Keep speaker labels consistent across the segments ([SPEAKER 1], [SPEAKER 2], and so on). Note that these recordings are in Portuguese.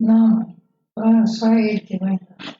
[SPEAKER 1] Não, só ele que vai entrar.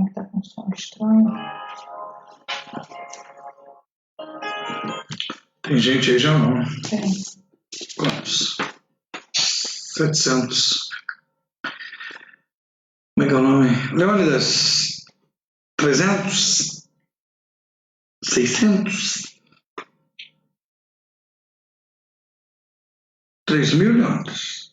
[SPEAKER 1] Está com som estranho.
[SPEAKER 2] Tem gente aí já não?
[SPEAKER 1] Tem.
[SPEAKER 2] Quantos? 700. Como é que é o nome? Leônidas, 300? 600? 3.000, Leônidas?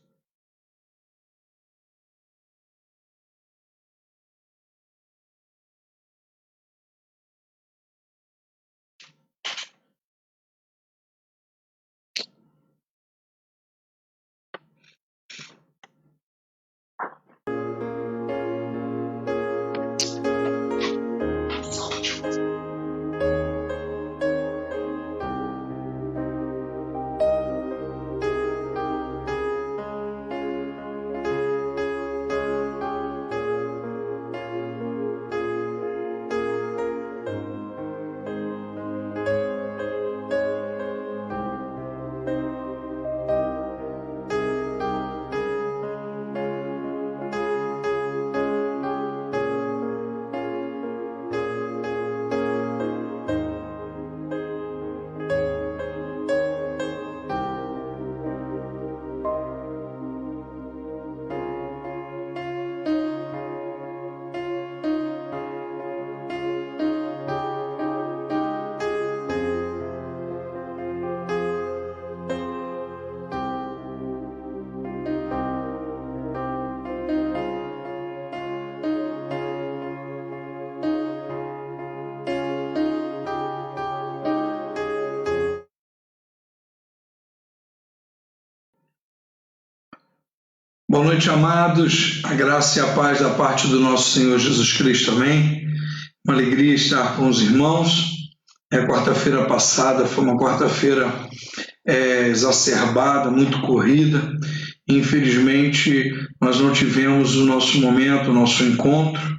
[SPEAKER 2] Boa noite, amados. A graça e a paz da parte do nosso Senhor Jesus Cristo. Amém. Uma alegria estar com os irmãos. Quarta-feira passada foi uma quarta-feira exacerbada, muito corrida. Infelizmente, nós não tivemos o nosso momento, o nosso encontro,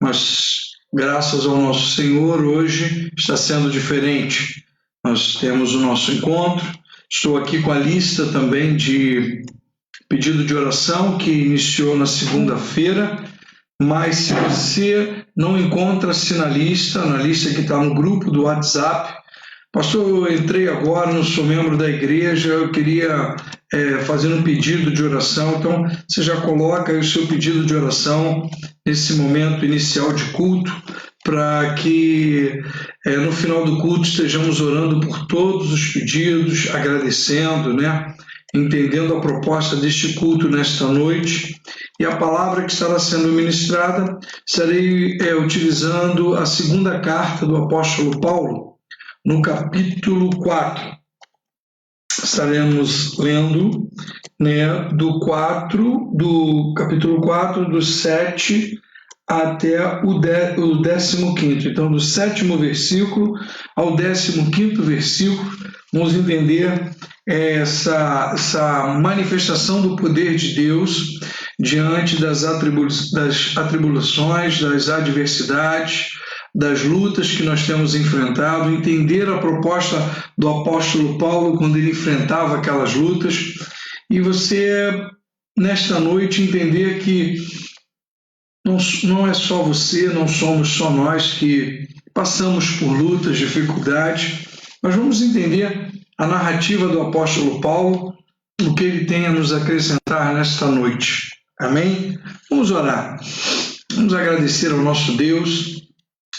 [SPEAKER 2] mas graças ao nosso Senhor, hoje está sendo diferente. Nós temos o nosso encontro. Estou aqui com a lista também de pedido de oração que iniciou na segunda-feira, mas se você não encontra-se na lista que está no grupo do WhatsApp, pastor, eu entrei agora, não sou membro da igreja, eu queria fazer um pedido de oração, então você já coloca aí o seu pedido de oração nesse momento inicial de culto, para que no final do culto estejamos orando por todos os pedidos, agradecendo, né? Entendendo a proposta deste culto nesta noite, e a palavra que estará sendo ministrada, estarei utilizando a segunda carta do apóstolo Paulo, no capítulo 4. Estaremos lendo, né, do capítulo 4, do 7 até o 15º. Então, do 7º versículo ao 15º versículo, vamos entender essa manifestação do poder de Deus diante das atribulações, das adversidades, das lutas que nós temos enfrentado, entender a proposta do apóstolo Paulo quando ele enfrentava aquelas lutas, e você, nesta noite, entender que não é só você, não somos só nós que passamos por lutas, dificuldades, mas vamos entender a narrativa do apóstolo Paulo, o que ele tem a nos acrescentar nesta noite. Amém? Vamos orar. Vamos agradecer ao nosso Deus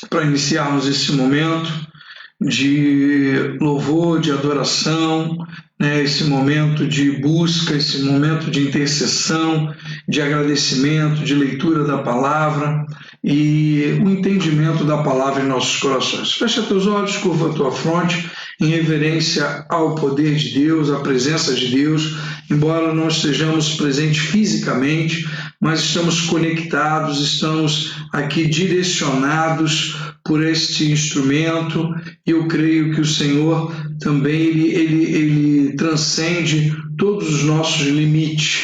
[SPEAKER 2] para iniciarmos esse momento. de louvor, de adoração, né? Esse momento de busca, esse momento de intercessão, de agradecimento, de leitura da palavra e o entendimento da palavra em nossos corações. Fecha teus olhos, curva a tua fronte, em reverência ao poder de Deus, à presença de Deus, embora não estejamos presentes fisicamente, mas estamos conectados, estamos aqui direcionados por este instrumento, e eu creio que o Senhor também ele transcende todos os nossos limites.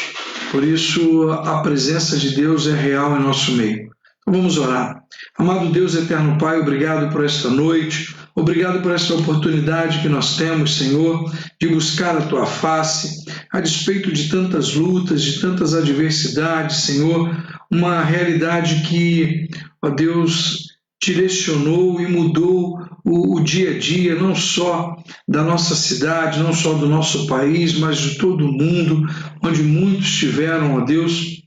[SPEAKER 2] Por isso, a presença de Deus é real em nosso meio. Então vamos orar. Amado Deus, eterno Pai, obrigado por esta noite, obrigado por esta oportunidade que nós temos, Senhor, de buscar a Tua face, a despeito de tantas lutas, de tantas adversidades, Senhor, uma realidade que, ó Deus, direcionou e mudou o dia a dia, não só da nossa cidade, não só do nosso país, mas de todo o mundo, onde muitos tiveram, ó Deus,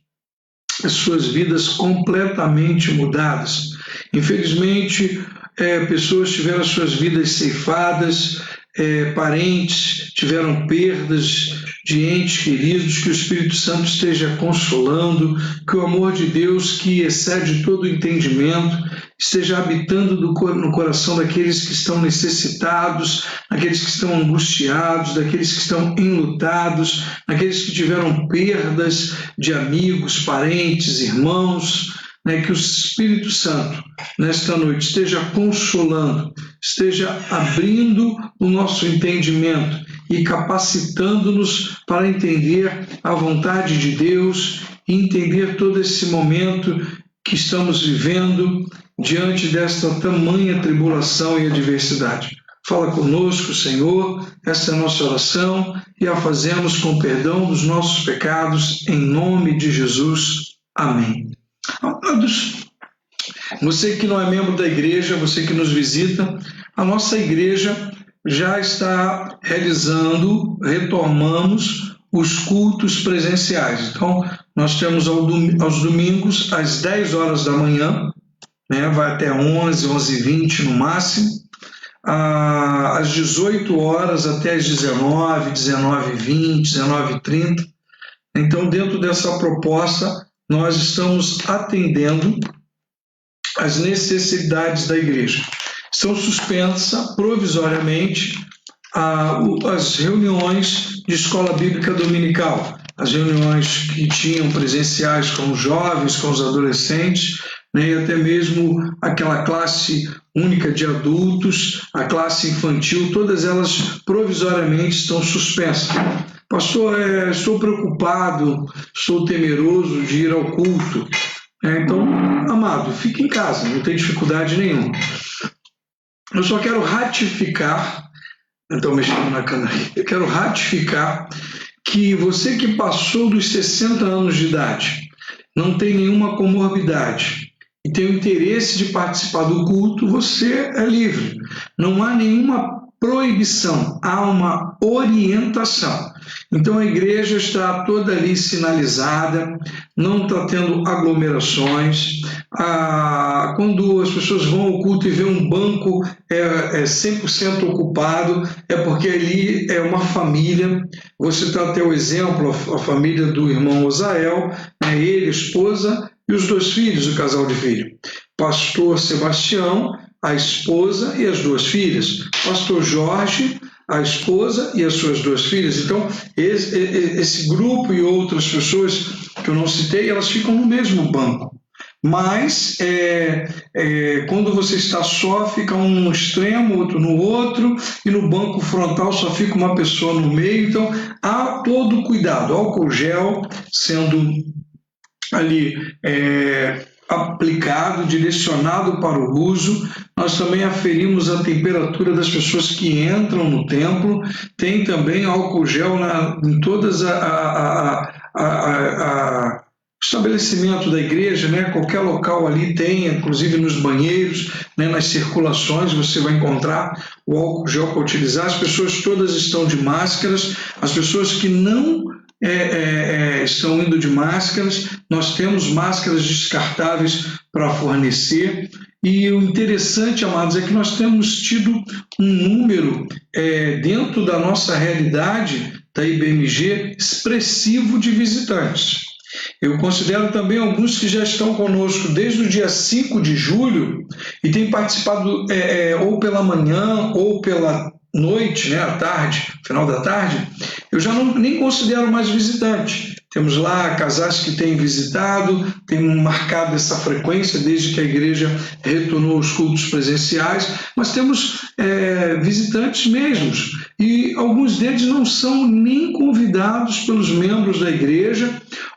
[SPEAKER 2] as suas vidas completamente mudadas. Infelizmente, pessoas tiveram as suas vidas ceifadas, parentes tiveram perdas de entes queridos, que o Espírito Santo esteja consolando, que o amor de Deus, que excede todo o entendimento, esteja habitando no coração daqueles que estão necessitados, daqueles que estão angustiados, daqueles que estão enlutados, daqueles que tiveram perdas de amigos, parentes, irmãos, né? Que o Espírito Santo, nesta noite, esteja consolando, esteja abrindo o nosso entendimento e capacitando-nos para entender a vontade de Deus e entender todo esse momento que estamos vivendo diante desta tamanha tribulação e adversidade. Fala conosco, Senhor, essa é a nossa oração e a fazemos com perdão dos nossos pecados, em nome de Jesus. Amém. Amados, você que não é membro da igreja, você que nos visita, a nossa igreja já está retomamos os cultos presenciais. Então, nós temos aos domingos, às 10 horas da manhã, né, vai até 11, 11h20 no máximo, às 18 horas até às 19, 19h20, 19h30. Então, dentro dessa proposta, nós estamos atendendo às necessidades da igreja. Estão suspensas provisoriamente as reuniões de escola bíblica dominical, as reuniões que tinham presenciais com os jovens, com os adolescentes, né, e até mesmo aquela classe única de adultos, a classe infantil, todas elas provisoriamente estão suspensas. Pastor, estou preocupado, estou temeroso de ir ao culto. Então, amado, fique em casa, não tem dificuldade nenhuma. Eu só quero ratificar, estou mexendo na câmera, eu quero ratificar que você que passou dos 60 anos de idade, não tem nenhuma comorbidade e tem o interesse de participar do culto, você é livre. Não há nenhuma proibição, há uma orientação. Então a igreja está toda ali sinalizada, não está tendo aglomerações. Quando as pessoas vão ao culto e vê um banco 100% ocupado, é porque ali é uma família. Vou citar até o exemplo, a família do irmão Osael, né, ele, a esposa e os 2 filhos, o casal de filho. Pastor Sebastião, a esposa e as 2 filhas. Pastor Jorge, a esposa e as suas 2 filhas. Então, esse grupo e outras pessoas que eu não citei, elas ficam no mesmo banco. Mas, quando você está só, fica um no extremo, outro no outro, e no banco frontal só fica uma pessoa no meio. Então, há todo cuidado. Álcool gel sendo ali aplicado, direcionado para o uso. Nós também aferimos a temperatura das pessoas que entram no templo. Tem também álcool gel em todas estabelecimento da igreja, né? Qualquer local ali tem, inclusive nos banheiros, né? Nas circulações você vai encontrar o álcool gel para utilizar. As pessoas todas estão de máscaras. As pessoas que não estão indo de máscaras, nós temos máscaras descartáveis para fornecer, E o interessante, amados, é que nós temos tido um número dentro da nossa realidade da IBMG expressivo de visitantes. Eu considero também alguns que já estão conosco desde o dia 5 de julho e têm participado ou pela manhã ou pela noite, né, à tarde, final da tarde. Eu já nem considero mais visitante. Temos lá casais que têm visitado, têm marcado essa frequência desde que a igreja retornou aos cultos presenciais, mas temos visitantes mesmos, e alguns deles não são nem convidados pelos membros da igreja,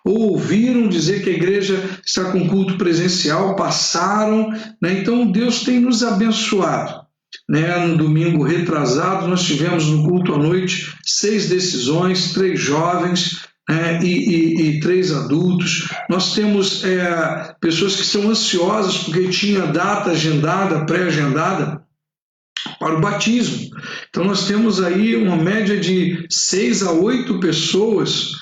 [SPEAKER 2] ou ouviram dizer que a igreja está com culto presencial, passaram, né? Então Deus tem nos abençoado. No domingo retrasado, nós tivemos no culto à noite 6 decisões, 3 jovens, e 3 adultos. Nós temos pessoas que estão ansiosas porque tinha data agendada, pré-agendada para o batismo. Então nós temos aí uma média de 6 a 8 pessoas,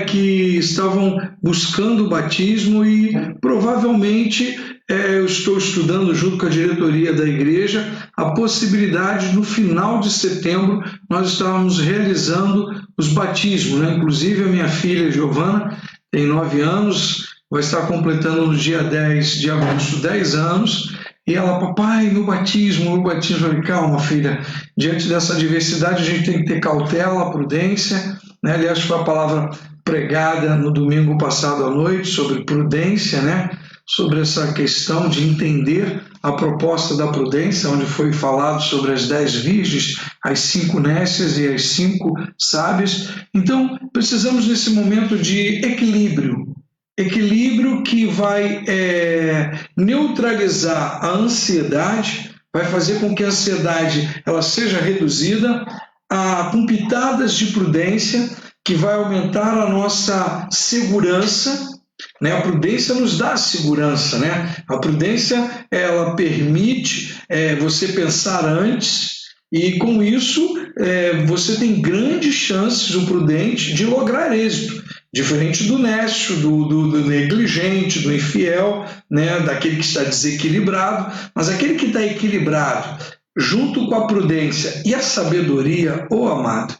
[SPEAKER 2] que estavam buscando o batismo, e provavelmente eu estou estudando junto com a diretoria da igreja a possibilidade de, no final de setembro, nós estávamos realizando os batismos. Inclusive a minha filha Giovana tem 9 anos, vai estar completando no dia 10 de agosto 10 anos, e ela: papai, meu batismo. Eu falei: calma, filha, diante dessa diversidade a gente tem que ter cautela, prudência. Aliás, foi a palavra pregada no domingo passado à noite sobre prudência, sobre essa questão de entender a proposta da prudência, onde foi falado sobre as 10 virgens, as 5 nécias e as 5 sábias. Então, precisamos nesse momento de equilíbrio que vai neutralizar a ansiedade, vai fazer com que a ansiedade ela seja reduzida com pitadas de prudência, que vai aumentar a nossa segurança. A prudência nos dá segurança, A prudência ela permite você pensar antes, e com isso você tem grandes chances, o prudente, de lograr êxito, diferente do nécio, do negligente, do infiel, daquele que está desequilibrado. Mas aquele que está equilibrado, junto com a prudência e a sabedoria, amado,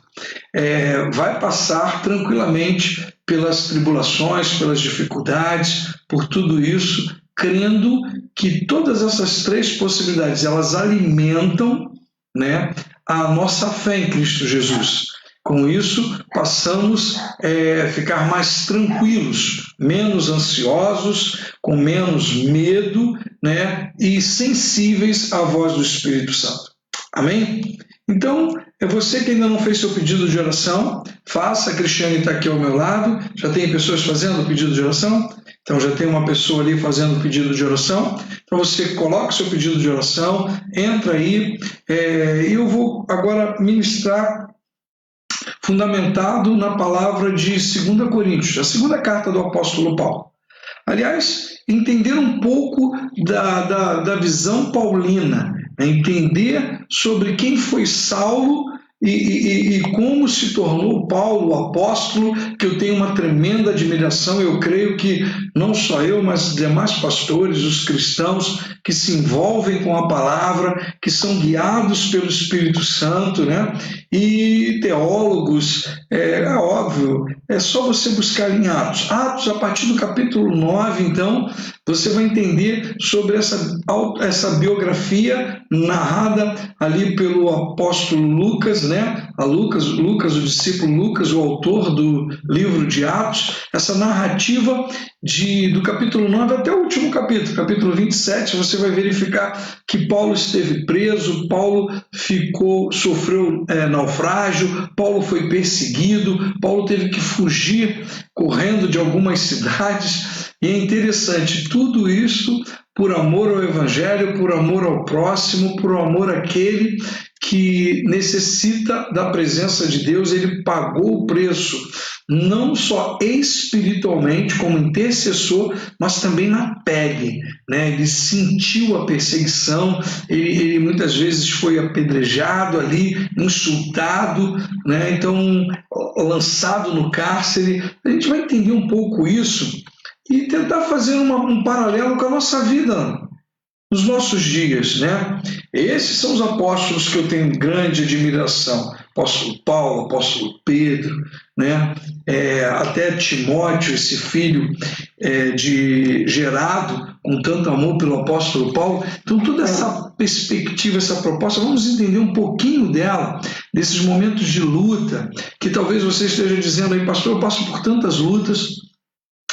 [SPEAKER 2] vai passar tranquilamente pelas tribulações, pelas dificuldades, por tudo isso, crendo que todas essas 3 possibilidades elas alimentam a nossa fé em Cristo Jesus. Com isso, passamos a ficar mais tranquilos, menos ansiosos, com menos medo, e sensíveis à voz do Espírito Santo. Amém? Então, você que ainda não fez seu pedido de oração, faça. A Cristiane está aqui ao meu lado. Já tem pessoas fazendo o pedido de oração? Então já tem uma pessoa ali fazendo o pedido de oração. Então você coloca o seu pedido de oração, entra aí, e eu vou agora ministrar fundamentado na palavra de 2 Coríntios, a segunda carta do apóstolo Paulo. Aliás, entender um pouco da visão paulina, entender sobre quem foi Saulo e como se tornou Paulo, o apóstolo, que eu tenho uma tremenda admiração. Eu creio que não só eu, mas os demais pastores, os cristãos que se envolvem com a palavra, que são guiados pelo Espírito Santo, e teólogos, óbvio, é só você buscar em Atos. Atos, a partir do capítulo 9, então, você vai entender sobre essa biografia narrada ali pelo apóstolo Lucas, Lucas, o discípulo Lucas, o autor do livro de Atos, essa narrativa do capítulo 9 até o último capítulo 27, você vai verificar que Paulo esteve preso, Paulo sofreu naufrágio, Paulo foi perseguido, Paulo teve que fugir correndo de algumas cidades. E é interessante, tudo isso por amor ao Evangelho, por amor ao próximo, por amor àquele que necessita da presença de Deus. Ele pagou o preço, não só espiritualmente, como intercessor, mas também na pele. Ele sentiu a perseguição, ele muitas vezes foi apedrejado ali, insultado, então lançado no cárcere. A gente vai entender um pouco isso e tentar fazer um paralelo com a nossa vida. nos nossos dias, né? Esses são os apóstolos que eu tenho grande admiração. Apóstolo Paulo, apóstolo Pedro, né? Até Timóteo, esse filho gerado com tanto amor pelo apóstolo Paulo. Então, toda essa perspectiva, essa proposta, vamos entender um pouquinho dela, desses momentos de luta, que talvez você esteja dizendo aí, pastor, eu passo por tantas lutas,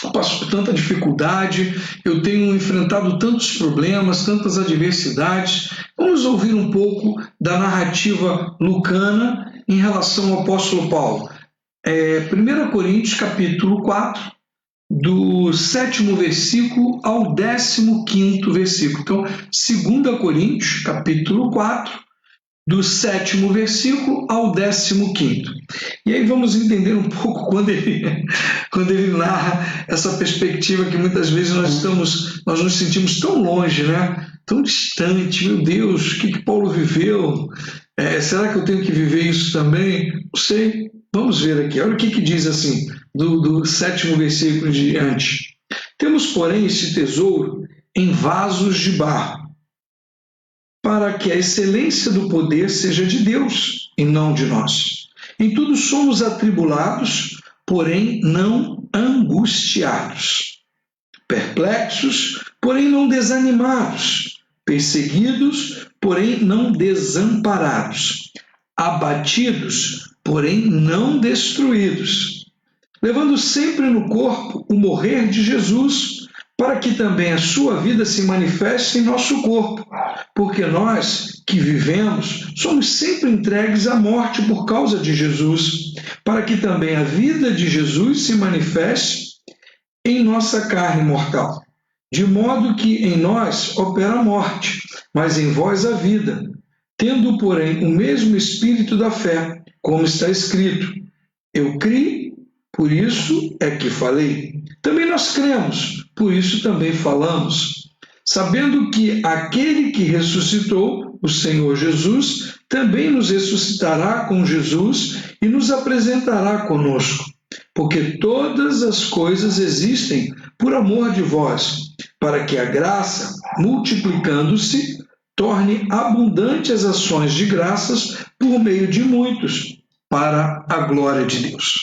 [SPEAKER 2] eu passo por tanta dificuldade, eu tenho enfrentado tantos problemas, tantas adversidades. Vamos ouvir um pouco da narrativa lucana em relação ao apóstolo Paulo. 1 Coríntios, capítulo 4, do 7º versículo ao 15º versículo. Então, 2 Coríntios, capítulo 4, do 7º versículo ao 15º. E aí vamos entender um pouco quando ele narra essa perspectiva que muitas vezes nós nos sentimos tão longe, né? Tão distante. Meu Deus, o que Paulo viveu? Será que eu tenho que viver isso também? Não sei. Vamos ver aqui. Olha o que diz assim, do 7º versículo em diante. Temos, porém, esse tesouro em vasos de barro, para que a excelência do poder seja de Deus e não de nós. Em tudo somos atribulados, porém não angustiados, perplexos, porém não desanimados, perseguidos, porém não desamparados, abatidos, porém não destruídos, levando sempre no corpo o morrer de Jesus, para que também a sua vida se manifeste em nosso corpo, porque nós que vivemos somos sempre entregues à morte por causa de Jesus, para que também a vida de Jesus se manifeste em nossa carne mortal, de modo que em nós opera a morte, mas em vós a vida, tendo, porém, o mesmo espírito da fé, como está escrito: eu criei, por isso é que falei. Também nós cremos, por isso também falamos, sabendo que aquele que ressuscitou, o Senhor Jesus, também nos ressuscitará com Jesus e nos apresentará conosco, porque todas as coisas existem por amor de vós, para que a graça, multiplicando-se, torne abundante as ações de graças por meio de muitos, para a glória de Deus.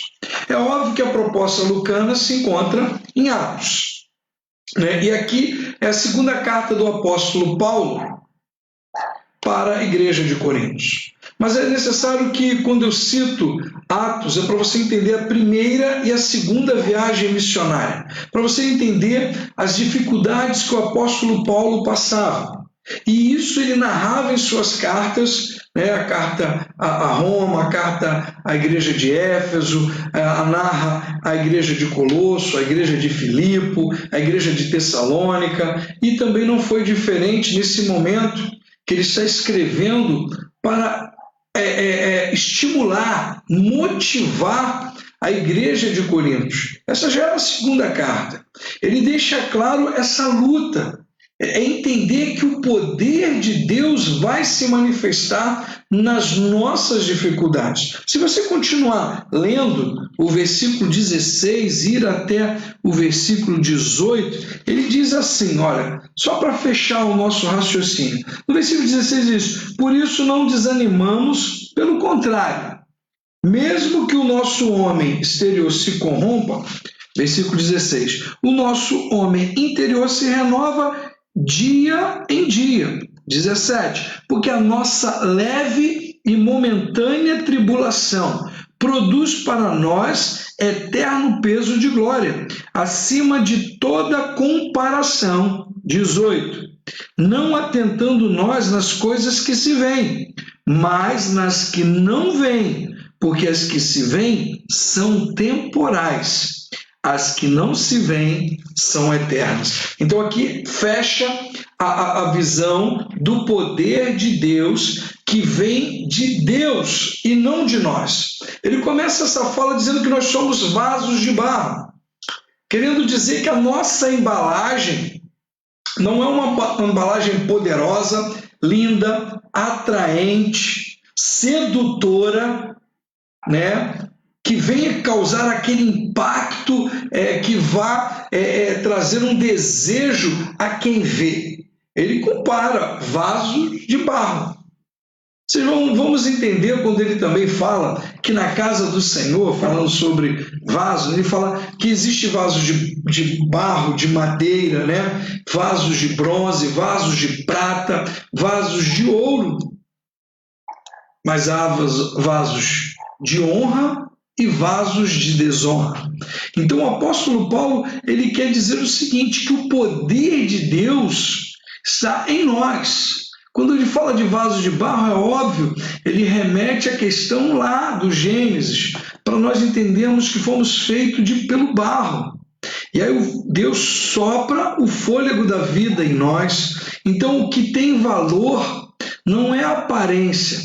[SPEAKER 2] É óbvio que a proposta lucana se encontra em Atos, né? E aqui é a segunda carta do apóstolo Paulo para a igreja de Coríntios. Mas é necessário que, quando eu cito Atos, é para você entender a primeira e a segunda viagem missionária, para você entender as dificuldades que o apóstolo Paulo passava. E isso ele narrava em suas cartas, né? A carta a Roma, a carta à igreja de Éfeso, narra a igreja de Colosso, a igreja de Filipo, a igreja de Tessalônica, e também não foi diferente nesse momento que ele está escrevendo para estimular, motivar a igreja de Coríntios. Essa já é a segunda carta. Ele deixa claro essa luta. É entender que o poder de Deus vai se manifestar nas nossas dificuldades. Se você continuar lendo o versículo 16, ir até o versículo 18, ele diz assim, olha, só para fechar o nosso raciocínio. No versículo 16 diz: por isso não desanimamos, pelo contrário, mesmo que o nosso homem exterior se corrompa, versículo 16, o nosso homem interior se renova dia em dia. 17. Porque a nossa leve e momentânea tribulação produz para nós eterno peso de glória, acima de toda comparação. 18. Não atentando nós nas coisas que se veem, mas nas que não veem, porque as que se veem são temporais, as que não se veem são eternas. Então aqui fecha a visão do poder de Deus, que vem de Deus e não de nós. Ele começa essa fala dizendo que nós somos vasos de barro, querendo dizer que a nossa embalagem não é uma embalagem poderosa, linda, atraente, sedutora, né? Que venha causar aquele impacto que vá trazer um desejo a quem vê. ele compara vasos de barro. Vamos entender quando ele também fala que na casa do Senhor, falando sobre vasos, ele fala que existe vasos de barro, de madeira, né? Vasos de bronze, vasos de prata, vasos de ouro. Mas há vasos de honra e vasos de desonra. Então o apóstolo Paulo, ele quer dizer o seguinte, que o poder de Deus está em nós. Quando ele fala de vasos de barro, é óbvio, ele remete à questão lá do Gênesis, para nós entendermos que fomos feitos pelo barro. E aí Deus sopra o fôlego da vida em nós. Então o que tem valor não é a aparência,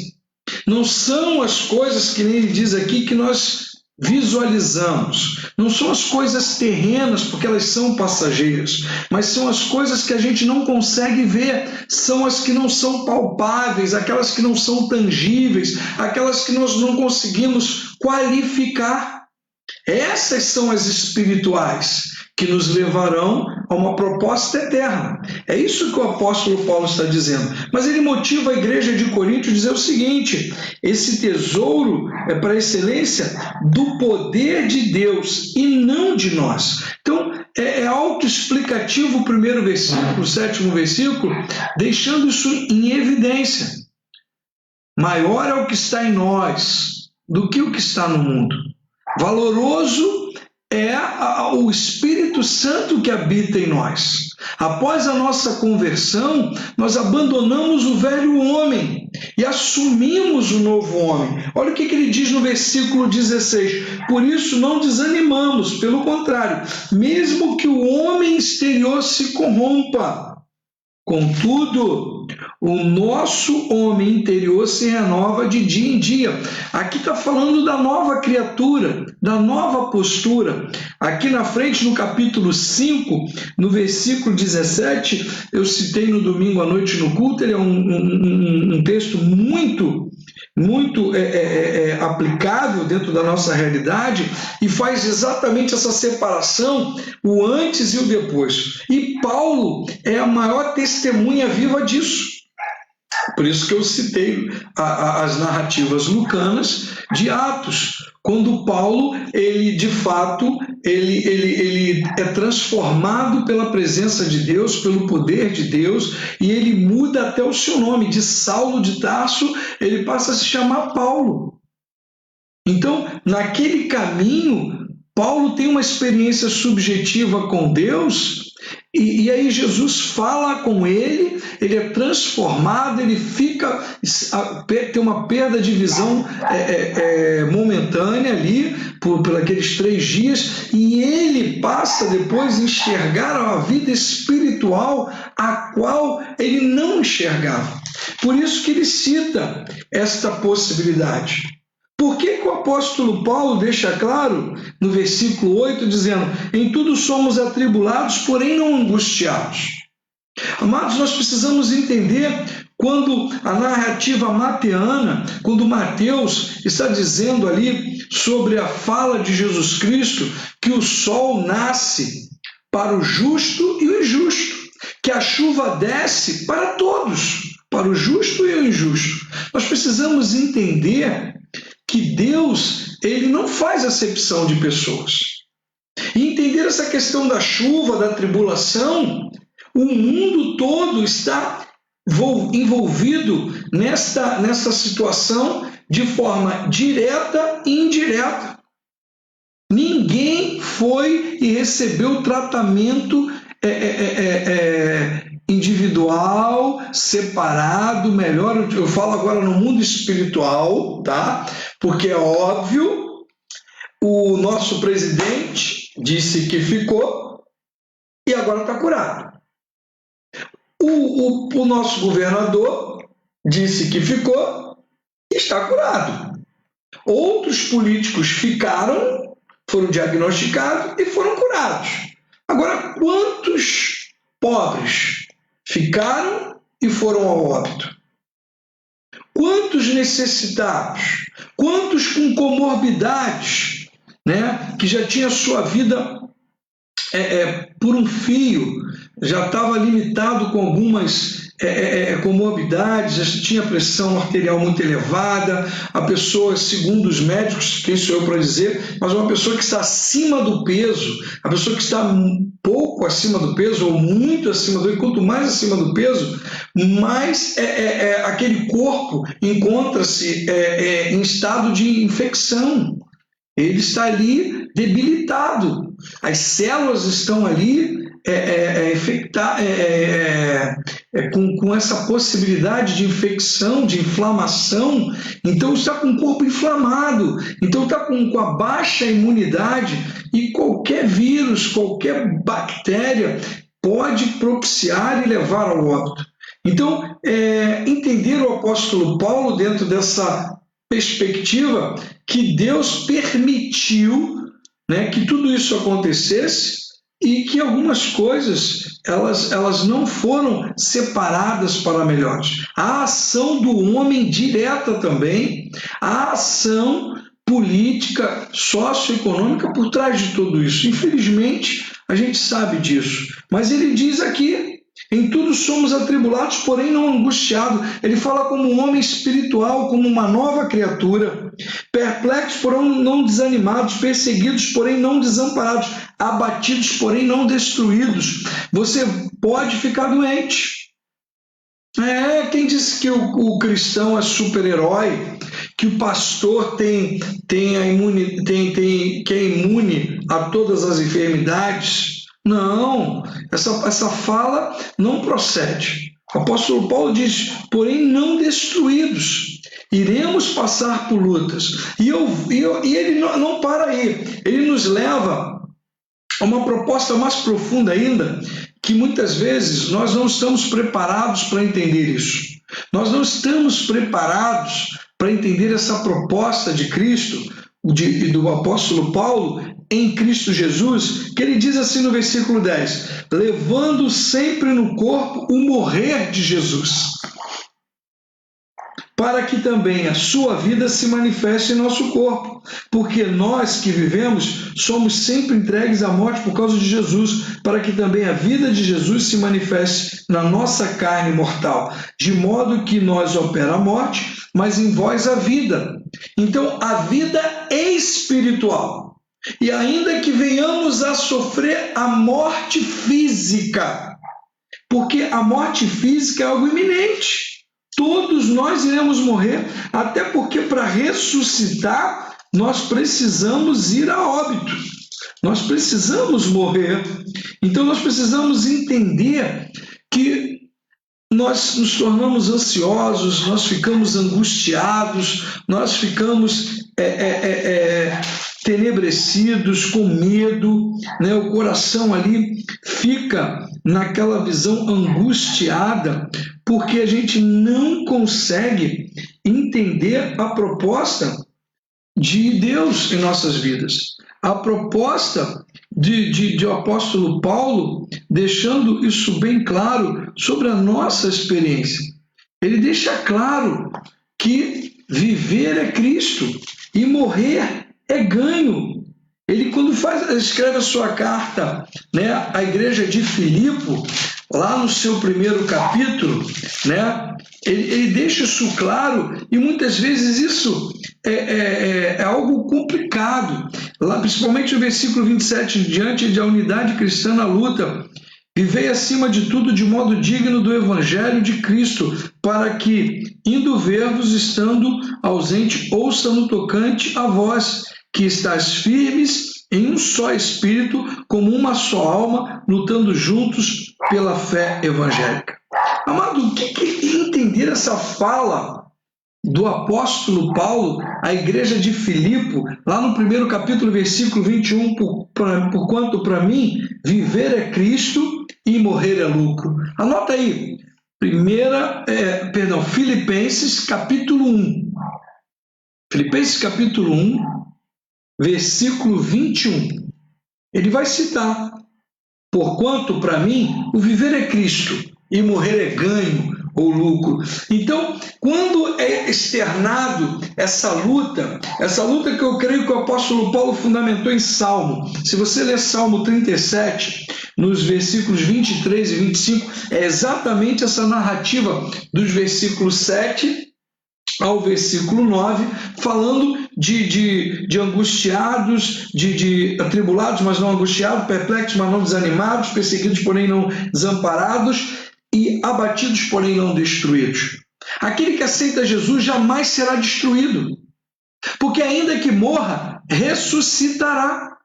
[SPEAKER 2] não são as coisas que nem ele diz aqui que nós visualizamos, não são as coisas terrenas, porque elas são passageiras, mas são as coisas que a gente não consegue ver, são as que não são palpáveis, aquelas que não são tangíveis, aquelas que nós não conseguimos qualificar. Essas são as espirituais, que nos levarão a uma proposta eterna. É isso que o apóstolo Paulo está dizendo. Mas ele motiva a igreja de Corinto a dizer o seguinte: esse tesouro é para a excelência do poder de Deus e não de nós. Então, é autoexplicativo o primeiro versículo, o sétimo versículo, deixando isso em evidência. Maior é o que está em nós do que o que está no mundo. Valoroso é o Espírito Santo que habita em nós. Após a nossa conversão, nós abandonamos o velho homem e assumimos o novo homem. Olha o que ele diz no versículo 16. Por isso não desanimamos, pelo contrário, mesmo que o homem exterior se corrompa. Contudo, o nosso homem interior se renova de dia em dia. Aqui está falando da nova criatura, da nova postura. Aqui na frente, no capítulo 5, no versículo 17, eu citei no domingo à noite no culto, ele é um texto muito aplicável dentro da nossa realidade e faz exatamente essa separação, o antes e o depois. E Paulo é a maior testemunha viva disso. Por isso que eu citei as narrativas lucanas de Atos, quando Paulo, ele de fato, ele é transformado pela presença de Deus, pelo poder de Deus, e ele muda até o seu nome, de Saulo de Tarso, ele passa a se chamar Paulo. Então, naquele caminho, Paulo tem uma experiência subjetiva com Deus, e aí Jesus fala com ele é transformado, ele tem uma perda de visão momentânea ali, por aqueles 3 dias, e ele passa depois a enxergar a vida espiritual a qual ele não enxergava. Por isso que ele cita esta possibilidade. Por que o apóstolo Paulo deixa claro no versículo 8, dizendo: em tudo somos atribulados, porém não angustiados? Amados, nós precisamos entender quando a narrativa mateana, quando Mateus está dizendo ali sobre a fala de Jesus Cristo, que o sol nasce para o justo e o injusto, que a chuva desce para todos, para o justo e o injusto. Nós precisamos entender que Deus, ele não faz acepção de pessoas. E entender essa questão da chuva, da tribulação, o mundo todo está envolvido nesta situação de forma direta e indireta. Ninguém foi e recebeu tratamento individual, separado, melhor, eu falo agora no mundo espiritual, tá? Porque é óbvio, o nosso presidente disse que ficou e agora está curado. O nosso governador disse que ficou e está curado. Outros políticos ficaram, foram diagnosticados e foram curados. Agora, quantos pobres ficaram e foram ao óbito? Quantos necessitados? Quantos com comorbidades, né, que já tinha sua vida por um fio, já estava limitado com algumas comorbidades, já tinha pressão arterial muito elevada, a pessoa, segundo os médicos, quem sou eu para dizer, mas uma pessoa que está acima do peso, a pessoa que está um pouco acima do peso ou muito acima do peso, quanto mais acima do peso, mais aquele corpo encontra-se em estado de infecção. Ele está ali debilitado, as células estão ali com essa possibilidade de infecção, de inflamação, então está com o corpo inflamado, então está com a baixa imunidade, e qualquer vírus, qualquer bactéria pode propiciar e levar ao óbito. Então, entender o apóstolo Paulo dentro dessa perspectiva que Deus permitiu, né, que tudo isso acontecesse, e que algumas coisas elas não foram separadas para melhores. A ação do homem direta também, a ação política, socioeconômica por trás de tudo isso. Infelizmente, a gente sabe disso. Mas ele diz aqui: em tudo somos atribulados, porém não angustiados. Ele fala como um homem espiritual, como uma nova criatura. Perplexos, porém não desanimados. Perseguidos, porém não desamparados. Abatidos, porém não destruídos. Você pode ficar doente. Quem disse que o cristão é super-herói, que o pastor que é imune a todas as enfermidades? Não, essa fala não procede. O apóstolo Paulo diz: porém não destruídos, iremos passar por lutas. E ele não para aí, ele nos leva a uma proposta mais profunda ainda, que muitas vezes nós não estamos preparados para entender isso. Nós não estamos preparados para entender essa proposta de Cristo, do apóstolo Paulo, em Cristo Jesus, que ele diz assim no versículo 10: levando sempre no corpo o morrer de Jesus, para que também a sua vida se manifeste em nosso corpo, porque nós que vivemos somos sempre entregues à morte por causa de Jesus, para que também a vida de Jesus se manifeste na nossa carne mortal, de modo que nós opera a morte, mas em vós a vida. Então, a vida é espiritual. E ainda que venhamos a sofrer a morte física, porque a morte física é algo iminente. Todos nós iremos morrer, até porque para ressuscitar nós precisamos ir a óbito. Nós precisamos morrer. Então nós precisamos entender que nós nos tornamos ansiosos, nós ficamos angustiados, nós ficamos tenebrecidos, com medo, né? O coração ali fica naquela visão angustiada, porque a gente não consegue entender a proposta de Deus em nossas vidas. A proposta do apóstolo Paulo, deixando isso bem claro sobre a nossa experiência. Ele deixa claro que viver é Cristo e morrer é ganho. Ele, quando escreve a sua carta, né, à igreja de Filipe, lá no seu primeiro capítulo, né, ele deixa isso claro, e muitas vezes isso é algo complicado. Lá, principalmente no versículo 27 diante, de a unidade cristã na luta. Vivei acima de tudo de modo digno do Evangelho de Cristo, para que, indo ver-vos, estando ausente, ouça no tocante a vós, que estáis firmes em um só espírito, como uma só alma, lutando juntos pela fé evangélica. Amado, o que é entender essa fala do apóstolo Paulo à igreja de Filipe, lá no primeiro capítulo, versículo 21, porquanto para mim viver é Cristo e morrer é lucro. Anota aí, Filipenses capítulo 1. Filipenses capítulo 1, versículo 21. Ele vai citar: porquanto para mim o viver é Cristo e morrer é ganho. ou lucro. Então, quando é externado essa luta que eu creio que o apóstolo Paulo fundamentou em Salmo. Se você ler Salmo 37, nos versículos 23 e 25, é exatamente essa narrativa dos versículos 7 ao versículo 9, falando de angustiados, de atribulados, mas não angustiados, perplexos, mas não desanimados, perseguidos, porém não desamparados, e abatidos, porém não destruídos. Aquele que aceita Jesus jamais será destruído, porque ainda que morra, ressuscitará.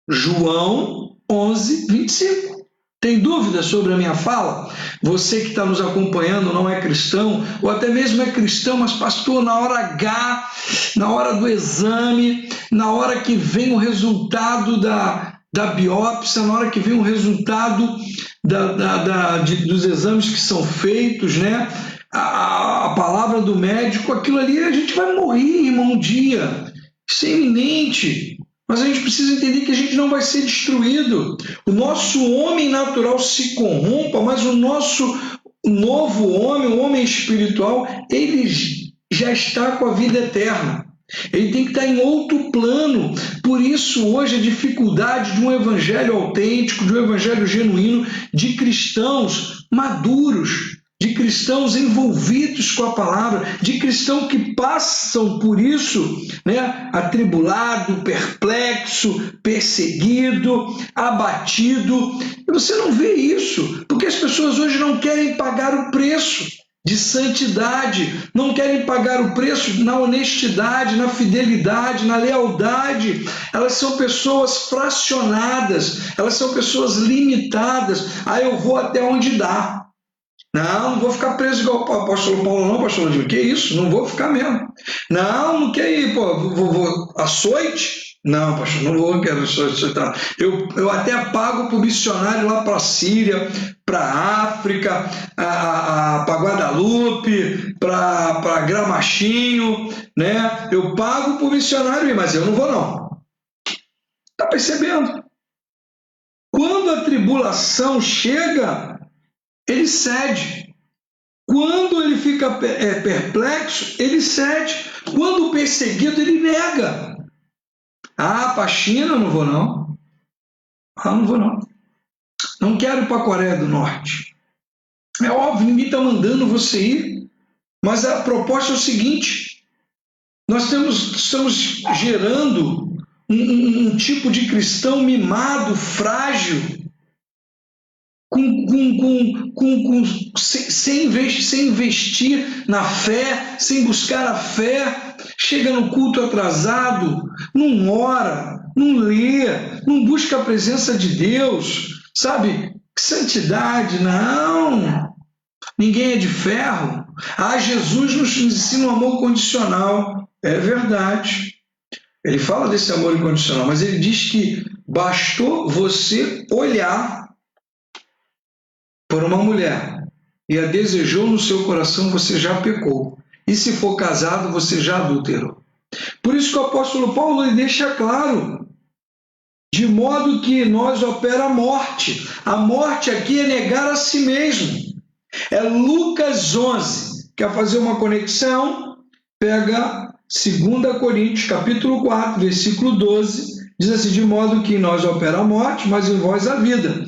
[SPEAKER 2] João 11, 25. Tem dúvida sobre a minha fala? Você que está nos acompanhando não é cristão, ou até mesmo é cristão, mas pastor, na hora H, na hora do exame, na hora que vem o resultado da biópsia, na hora que vem o resultado dos exames que são feitos, né? A palavra do médico, aquilo ali, a gente vai morrer, irmão, um dia. Isso é iminente. Mas a gente precisa entender que a gente não vai ser destruído. O nosso homem natural se corrompa, mas o nosso novo homem, o homem espiritual, ele já está com a vida eterna. Ele tem que estar em outro plano. Por isso, hoje, a dificuldade de um evangelho autêntico, de um evangelho genuíno, de cristãos maduros, de cristãos envolvidos com a palavra, de cristãos que passam por isso, né? Atribulado, perplexo, perseguido, abatido. E você não vê isso, porque as pessoas hoje não querem pagar o preço de santidade, não querem pagar o preço na honestidade, na fidelidade, na lealdade. Elas são pessoas fracionadas, elas são pessoas limitadas. Eu vou até onde dá. Não vou ficar preso igual o apóstolo Paulo, não, pastor Rodrigo. Que isso? Não vou ficar mesmo. Não quer ir, vou açoite? Não, pastor, não vou, quero açoitar. Eu até pago para o missionário lá para a Síria, para a África, para Guadalupe, para Gramachinho, né? Eu pago para o missionário ir, mas eu não vou, não. Está percebendo? Quando a tribulação chega, ele cede. Quando ele fica perplexo, ele cede. Quando perseguido, ele nega. Para a China eu não vou, não. Não vou, não. Não quero ir para a Coreia do Norte. É óbvio, ninguém está mandando você ir. Mas a proposta é o seguinte: nós estamos gerando um tipo de cristão mimado, frágil, sem investir na fé, sem buscar a fé, chega no culto atrasado, não ora, não lê, não busca a presença de Deus, sabe? Santidade, não. Ninguém é de ferro. Jesus nos ensina um amor condicional. É verdade. Ele fala desse amor incondicional, mas ele diz que bastou você olhar por uma mulher e a desejou no seu coração, você já pecou. E se for casado, você já adulterou. Por isso que o apóstolo Paulo ele deixa claro, de modo que nós opera a morte. A morte aqui é negar a si mesmo. É Lucas 11. Quer fazer uma conexão? Pega 2 Coríntios, capítulo 4, versículo 12. Diz assim: de modo que em nós opera a morte, mas em vós a vida.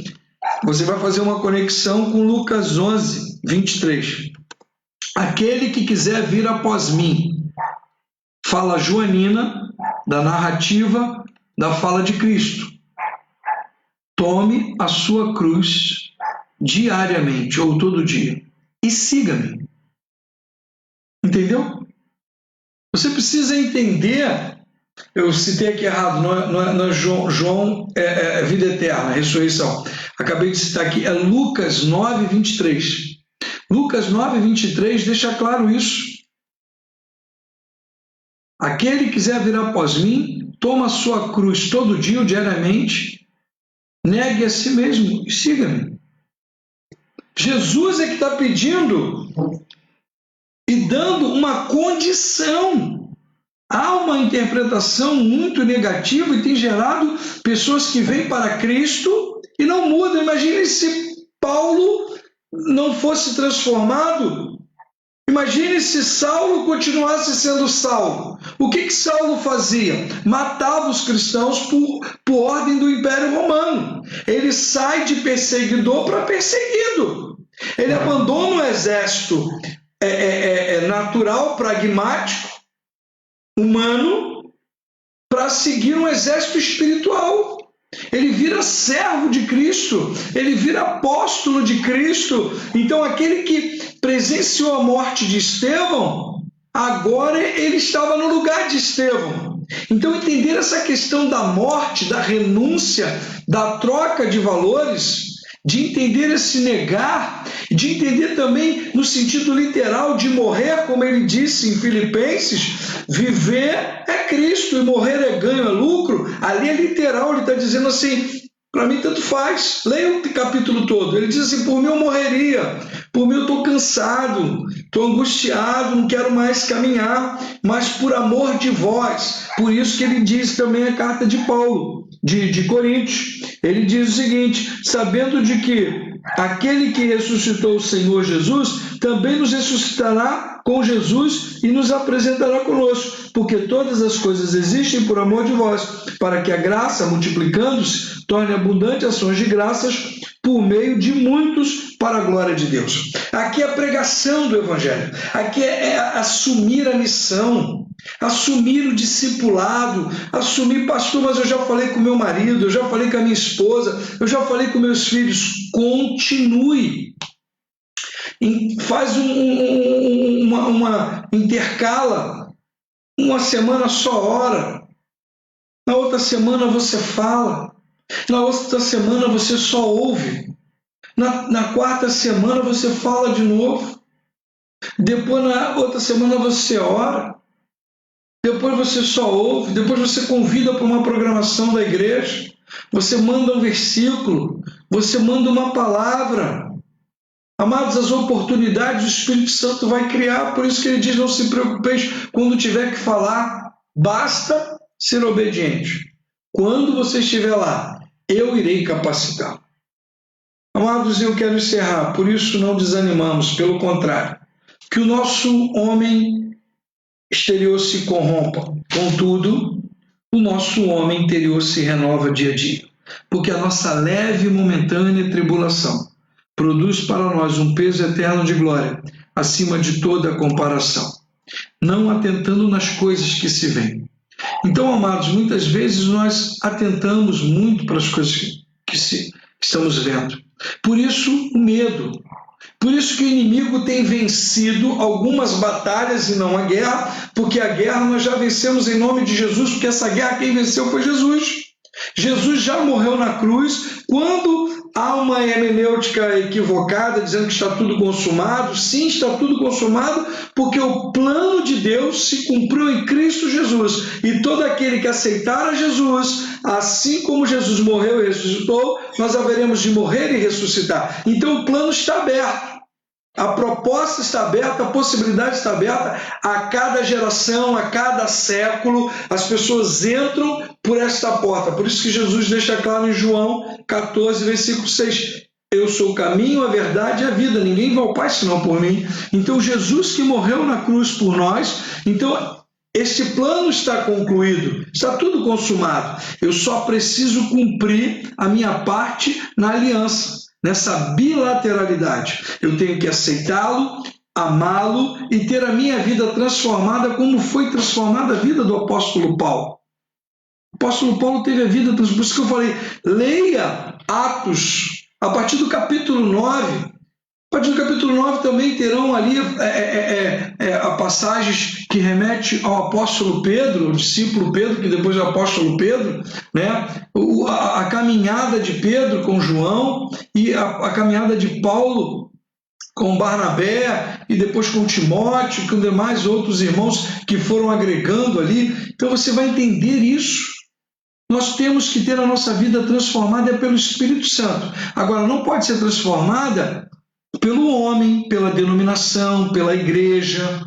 [SPEAKER 2] Você vai fazer uma conexão com Lucas 11, 23. Aquele que quiser vir após mim, fala joanina da narrativa da fala de Cristo. Tome a sua cruz diariamente ou todo dia e siga-me. Entendeu? Você precisa entender. Eu citei aqui errado, não é João é vida eterna, ressurreição. Acabei de citar aqui, é Lucas 9, 23. Lucas 9, 23 deixa claro isso. Aquele que quiser vir após mim, toma a sua cruz todo dia ou diariamente, negue a si mesmo e siga-me. Jesus é que está pedindo e dando uma condição. Há uma interpretação muito negativa e tem gerado pessoas que vêm para Cristo e não mudam. Imagine se Paulo não fosse transformado, imagine se Saulo continuasse sendo Saulo. O que Saulo fazia? Matava os cristãos por ordem do Império Romano. Ele sai de perseguidor para perseguido. Ele abandona o exército natural, pragmático, humano, para seguir um exército espiritual. Ele vira servo de Cristo, ele vira apóstolo de Cristo. Então aquele que presenciou a morte de Estevão, agora ele estava no lugar de Estevão. Então entender essa questão da morte, da renúncia, da troca de valores, de entender esse negar, de entender também no sentido literal de morrer, como ele disse em Filipenses, viver é Cristo e morrer é ganho, é lucro. Ali é literal, ele está dizendo assim, para mim tanto faz. Leia o capítulo todo, ele diz assim, por mim eu morreria, por mim eu estou cansado, estou angustiado, não quero mais caminhar, mas por amor de vós. Por isso que ele diz também a carta de Paulo, de Coríntios, ele diz o seguinte, sabendo de que aquele que ressuscitou o Senhor Jesus, também nos ressuscitará com Jesus e nos apresentará conosco, porque todas as coisas existem por amor de vós, para que a graça, multiplicando-se, torne abundante ações de graças por meio de muitos para a glória de Deus. Aqui é a pregação do Evangelho, aqui é assumir a missão, assumir o discipulado, assumir, pastor, mas eu já falei com meu marido, eu já falei com a minha esposa, eu já falei com meus filhos. Continue. Faz uma intercala, uma semana só ora, na outra semana você fala, na outra semana você só ouve, na quarta semana você fala de novo, depois na outra semana você ora, depois você só ouve, depois você convida para uma programação da igreja, você manda um versículo, você manda uma palavra. Amados, as oportunidades o Espírito Santo vai criar, por isso que ele diz, não se preocupeis quando tiver que falar, basta ser obediente. Quando você estiver lá, eu irei capacitar. Amados, eu quero encerrar, por isso não desanimamos, pelo contrário, que o nosso homem exterior se corrompa, contudo, o nosso homem interior se renova dia a dia, porque a nossa leve e momentânea tribulação produz para nós um peso eterno de glória, acima de toda comparação, não atentando nas coisas que se veem. Então, amados, muitas vezes nós atentamos muito para as coisas que estamos vendo. Por isso, o medo. Por isso que o inimigo tem vencido algumas batalhas e não a guerra, porque a guerra nós já vencemos em nome de Jesus, porque essa guerra quem venceu foi Jesus. Jesus já morreu na cruz. Quando há uma hermenêutica equivocada, dizendo que está tudo consumado, sim, está tudo consumado, porque o plano de Deus se cumpriu em Cristo Jesus. E todo aquele que aceitar a Jesus, assim como Jesus morreu e ressuscitou, nós haveremos de morrer e ressuscitar. Então o plano está aberto. A proposta está aberta, a possibilidade está aberta. A cada geração, a cada século, as pessoas entram por esta porta. Por isso que Jesus deixa claro em João 14, versículo 6. Eu sou o caminho, a verdade e a vida. Ninguém vai ao Pai senão por mim. Então Jesus que morreu na cruz por nós, então este plano está concluído, está tudo consumado. Eu só preciso cumprir a minha parte na aliança. Nessa bilateralidade, eu tenho que aceitá-lo, amá-lo e ter a minha vida transformada como foi transformada a vida do apóstolo Paulo. O apóstolo Paulo teve a vida transformada, por isso que eu falei, leia Atos, a partir do capítulo 9. A partir do capítulo 9 também terão ali passagens que remetem ao apóstolo Pedro, o discípulo Pedro, que depois é o apóstolo Pedro, né? A caminhada de Pedro com João e a caminhada de Paulo com Barnabé e depois com Timóteo, com demais outros irmãos que foram agregando ali. Então você vai entender isso. Nós temos que ter a nossa vida transformada pelo Espírito Santo. Agora, não pode ser transformada pelo homem, pela denominação, pela igreja,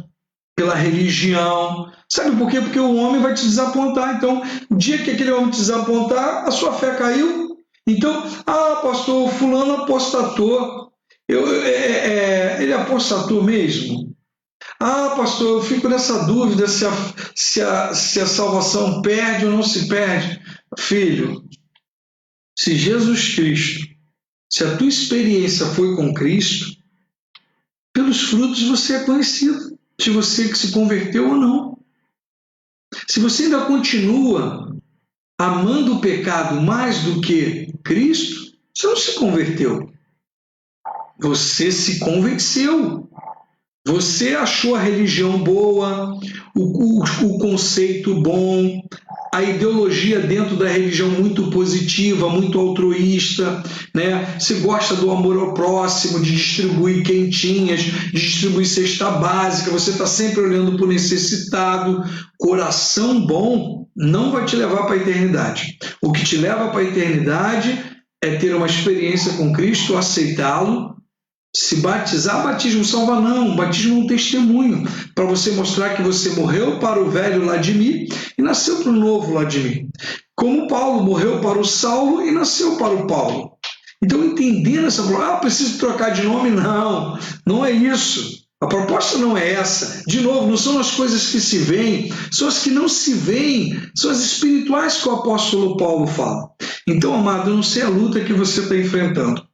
[SPEAKER 2] pela religião. Sabe por quê? Porque o homem vai te desapontar. Então, o dia que aquele homem te desapontar, a sua fé caiu. Então, pastor, fulano apostatou. Ele apostatou mesmo? Ah, pastor, eu fico nessa dúvida se a salvação perde ou não se perde. Filho, se Jesus Cristo, se a tua experiência foi com Cristo, pelos frutos você é conhecido, se você que se converteu ou não. Se você ainda continua amando o pecado mais do que Cristo, você não se converteu. Você se convenceu. Você achou a religião boa, o conceito bom, a ideologia dentro da religião muito positiva, muito altruísta, né? Você gosta do amor ao próximo, de distribuir quentinhas, de distribuir cesta básica, você está sempre olhando para o necessitado. Coração bom não vai te levar para a eternidade. O que te leva para a eternidade é ter uma experiência com Cristo, aceitá-lo. Se batizar, batismo salva não, batismo é um testemunho, para você mostrar que você morreu para o velho Vladimir e nasceu para o novo Vladimir. Como Paulo morreu para o Saulo e nasceu para o Paulo. Então, entendendo essa palavra, preciso trocar de nome? Não, não é isso. A proposta não é essa. De novo, não são as coisas que se veem, são as que não se veem, são as espirituais que o apóstolo Paulo fala. Então, amado, eu não sei a luta que você está enfrentando.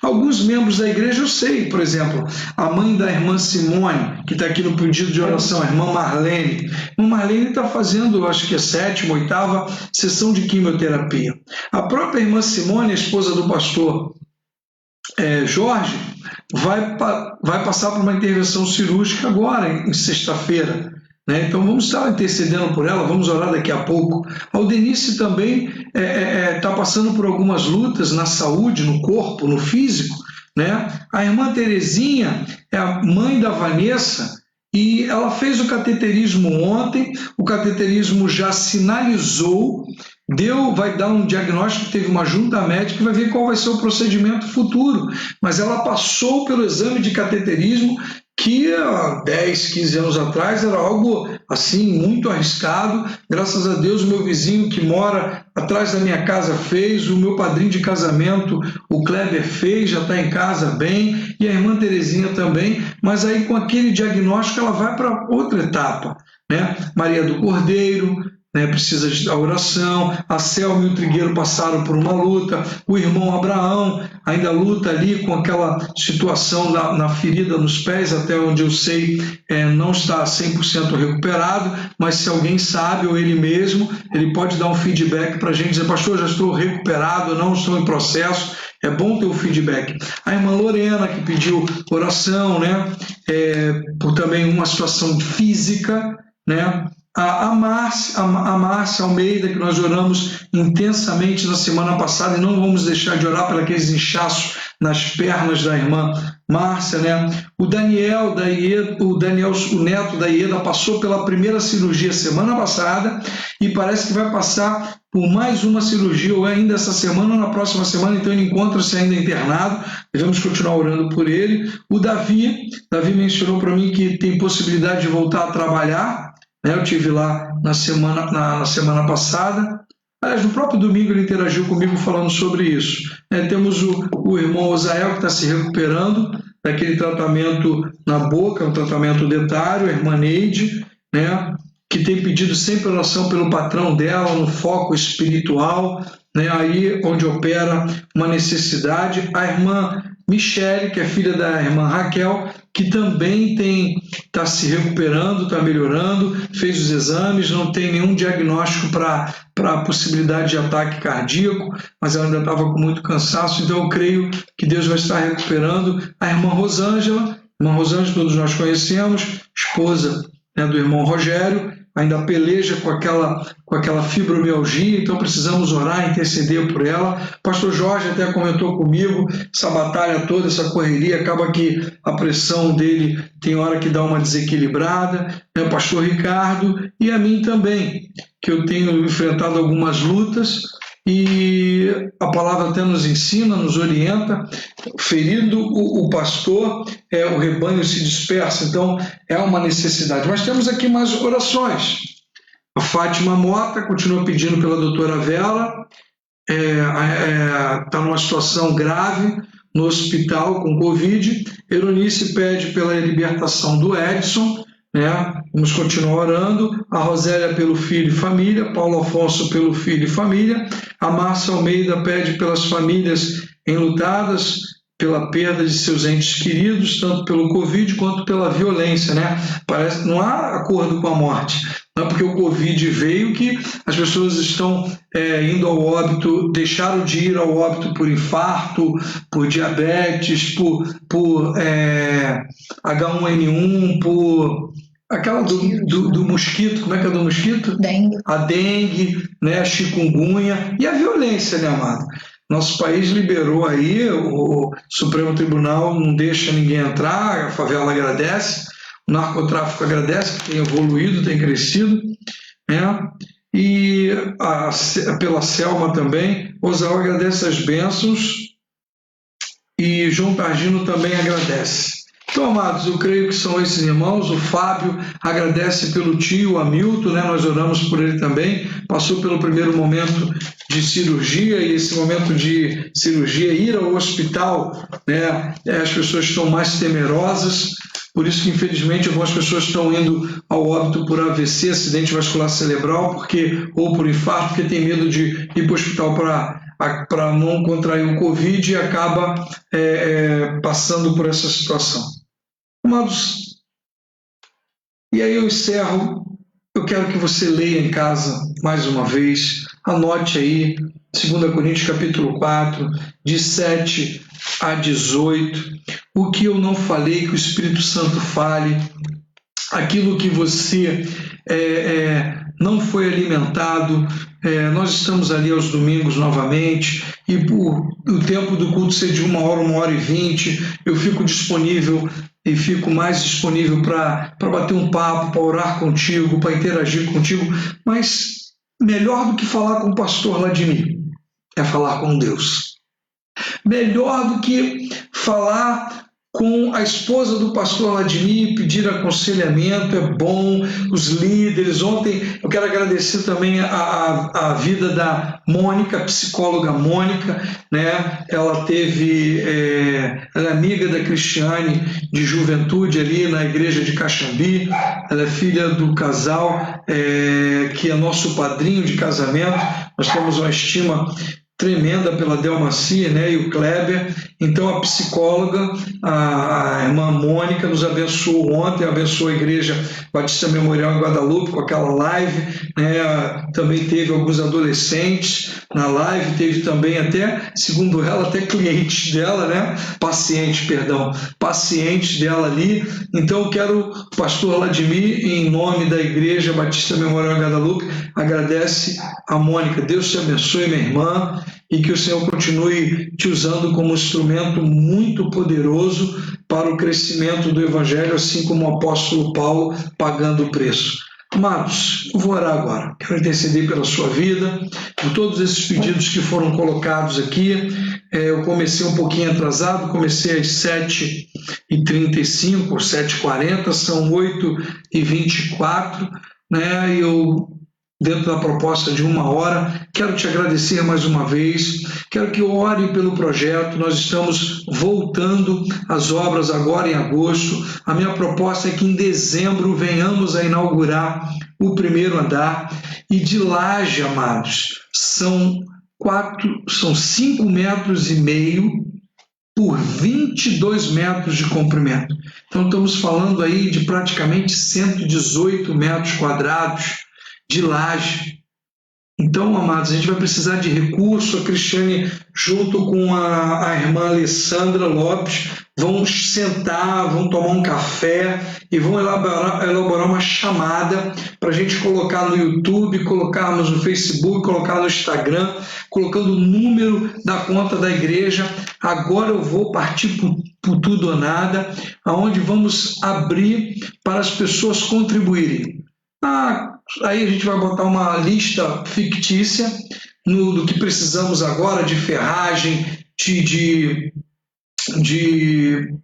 [SPEAKER 2] Alguns membros da igreja eu sei, por exemplo, a mãe da irmã Simone, que está aqui no pedido de oração, a irmã Marlene. A irmã Marlene está fazendo, acho que é 7ª, 8ª sessão de quimioterapia. A própria irmã Simone, a esposa do pastor Jorge, vai passar por uma intervenção cirúrgica agora, em sexta-feira. Né? Então vamos estar intercedendo por ela, vamos orar daqui a pouco. A Aldenice também está passando por algumas lutas na saúde, no corpo, no físico. Né? A irmã Terezinha é a mãe da Vanessa e ela fez o cateterismo ontem, o cateterismo já sinalizou, vai dar um diagnóstico, teve uma junta médica e vai ver qual vai ser o procedimento futuro. Mas ela passou pelo exame de cateterismo que há 10, 15 anos atrás era algo assim muito arriscado. Graças a Deus, o meu vizinho que mora atrás da minha casa fez, o meu padrinho de casamento, o Kleber, fez, já está em casa bem, e a irmã Terezinha também, mas aí com aquele diagnóstico ela vai para outra etapa. Né? Maria do Cordeiro, né, precisa da oração, a Selma e o Trigueiro passaram por uma luta, o irmão Abraão ainda luta ali com aquela situação na ferida nos pés, até onde eu sei não está 100% recuperado, mas se alguém sabe, ou ele mesmo, ele pode dar um feedback para a gente, dizer, pastor, já estou recuperado, não estou em processo. É bom ter o feedback. A irmã Lorena, que pediu oração, né, por também uma situação física, né? A Márcia Almeida, que nós oramos intensamente na semana passada, e não vamos deixar de orar por aqueles inchaços nas pernas da irmã Márcia, né? O Daniel, o neto da Ieda, passou pela primeira cirurgia semana passada e parece que vai passar por mais uma cirurgia, ou ainda essa semana ou na próxima semana, então ele encontra-se ainda internado, devemos continuar orando por ele. O Davi mencionou para mim que tem possibilidade de voltar a trabalhar. Eu estive lá na semana passada. Aliás, no próprio domingo ele interagiu comigo falando sobre isso. Temos o irmão Osael, que está se recuperando daquele tratamento na boca, um tratamento dentário, a irmã Neide, né, que tem pedido sempre oração pelo patrão dela, no foco espiritual, né, aí onde opera uma necessidade. A irmã Michele, que é filha da irmã Raquel, que também está se recuperando, está melhorando, fez os exames, não tem nenhum diagnóstico para a possibilidade de ataque cardíaco, mas ela ainda estava com muito cansaço, então eu creio que Deus vai estar recuperando. A irmã Rosângela, todos nós conhecemos, esposa, né, do irmão Rogério, ainda peleja com aquela fibromialgia, então precisamos orar, interceder por ela. O pastor Jorge até comentou comigo, essa batalha toda, essa correria, acaba que a pressão dele tem hora que dá uma desequilibrada, né? O pastor Ricardo e a mim também, que eu tenho enfrentado algumas lutas, e a palavra até nos ensina, nos orienta, ferindo o pastor, o rebanho se dispersa, então é uma necessidade. Mas temos aqui mais orações. A Fátima Mota continua pedindo pela doutora Vela, está numa situação grave, no hospital com Covid. Eunice pede pela libertação do Edson, né? Vamos continuar orando. A Rosélia pelo filho e família, Paulo Afonso pelo filho e família. A Márcia Almeida pede pelas famílias enlutadas, pela perda de seus entes queridos, tanto pelo Covid quanto pela violência, né? Parece que não há acordo com a morte. Não é porque o Covid veio que as pessoas estão indo ao óbito, deixaram de ir ao óbito por infarto, por diabetes, por H1N1, por aquela do mosquito, como é que é do mosquito?
[SPEAKER 1] Dengue.
[SPEAKER 2] A dengue, né? A chikungunya e a violência, né, amado? Nosso país liberou aí, o Supremo Tribunal não deixa ninguém entrar, a favela agradece, o narcotráfico agradece, que tem evoluído, tem crescido, né? E pela Selma também, Osal agradece as bênçãos e João Targino também agradece. Então, amados, eu creio que são esses irmãos. O Fábio agradece pelo tio Hamilton, né? Nós oramos por ele também, passou pelo primeiro momento de cirurgia, e esse momento de cirurgia, ir ao hospital, né? As pessoas estão mais temerosas, por isso que infelizmente algumas pessoas estão indo ao óbito por AVC, acidente vascular cerebral, ou por infarto, porque tem medo de ir para o hospital para não contrair o Covid e acaba passando por essa situação. Amados, e aí eu encerro. Eu quero que você leia em casa mais uma vez, anote aí 2 Coríntios capítulo 4, de 7 a 18, o que eu não falei, que o Espírito Santo fale, aquilo que você não foi alimentado. Nós estamos ali aos domingos novamente, e por o tempo do culto ser de 1 hora e 20, eu fico disponível e fico mais disponível para bater um papo, para orar contigo, para interagir contigo, mas melhor do que falar com o pastor Vladimir é falar com Deus. Melhor do que falar com a esposa do pastor Vladimir, pedir aconselhamento, é bom, os líderes. Ontem eu quero agradecer também a vida da Mônica, a psicóloga Mônica, né? Ela ela é amiga da Cristiane de juventude ali na igreja de Caxambi, ela é filha do casal que é nosso padrinho de casamento. Nós temos uma estima tremenda pela Delmacia, né, e o Kleber. Então a psicóloga, a irmã Mônica, nos abençoou ontem, abençoou a Igreja Batista Memorial em Guadalupe com aquela live, né? Também teve alguns adolescentes na live, teve também até, segundo ela, até clientes dela, né? Pacientes dela ali. Então eu quero, pastor Vladimir, em nome da Igreja Batista Memorial em Guadalupe, agradece a Mônica. Deus te abençoe, minha irmã, e que o Senhor continue te usando como instrumento muito poderoso para o crescimento do Evangelho, assim como o apóstolo Paulo pagando o preço. Amados, eu vou orar agora. Quero interceder pela sua vida, por todos esses pedidos que foram colocados aqui. Eu comecei um pouquinho atrasado, comecei às 7h35, 7h40, são 8h24, né? E eu, dentro da proposta de 1 hora, quero te agradecer mais uma vez, quero que ore pelo projeto. Nós estamos voltando às obras agora em agosto. A minha proposta é que em dezembro venhamos a inaugurar o primeiro andar, e de laje, amados, são 5,5 metros por 22 metros de comprimento. Então estamos falando aí de praticamente 118 metros quadrados de laje. Então, amados, a gente vai precisar de recurso. A Cristiane, junto com a irmã Alessandra Lopes, vão sentar, vão tomar um café e vão elaborar uma chamada para a gente colocar no YouTube, colocarmos no Facebook, colocar no Instagram, colocando o número da conta da igreja. Agora eu vou partir por tudo ou nada, aonde vamos abrir para as pessoas contribuírem. Aí a gente vai botar uma lista fictícia do que precisamos agora, de ferragem, de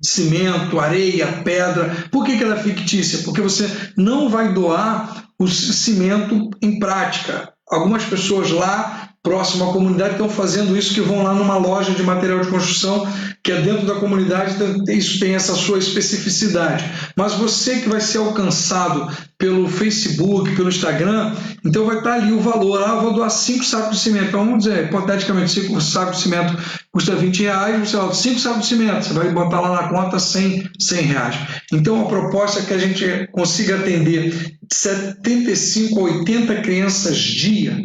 [SPEAKER 2] cimento, areia, pedra. Por que ela é fictícia? Porque você não vai doar o cimento em prática. Algumas pessoas lá próximo à comunidade estão fazendo isso, que vão lá numa loja de material de construção, que é dentro da comunidade, isso tem essa sua especificidade. Mas você que vai ser alcançado pelo Facebook, pelo Instagram, então vai estar ali o valor. Eu vou doar 5 sacos de cimento. Então vamos dizer, hipoteticamente, 5 sacos de cimento custa R$20, você vai 5 sacos de cimento, você vai botar lá na conta R$100. Então a proposta é que a gente consiga atender 75 a 80 crianças dia,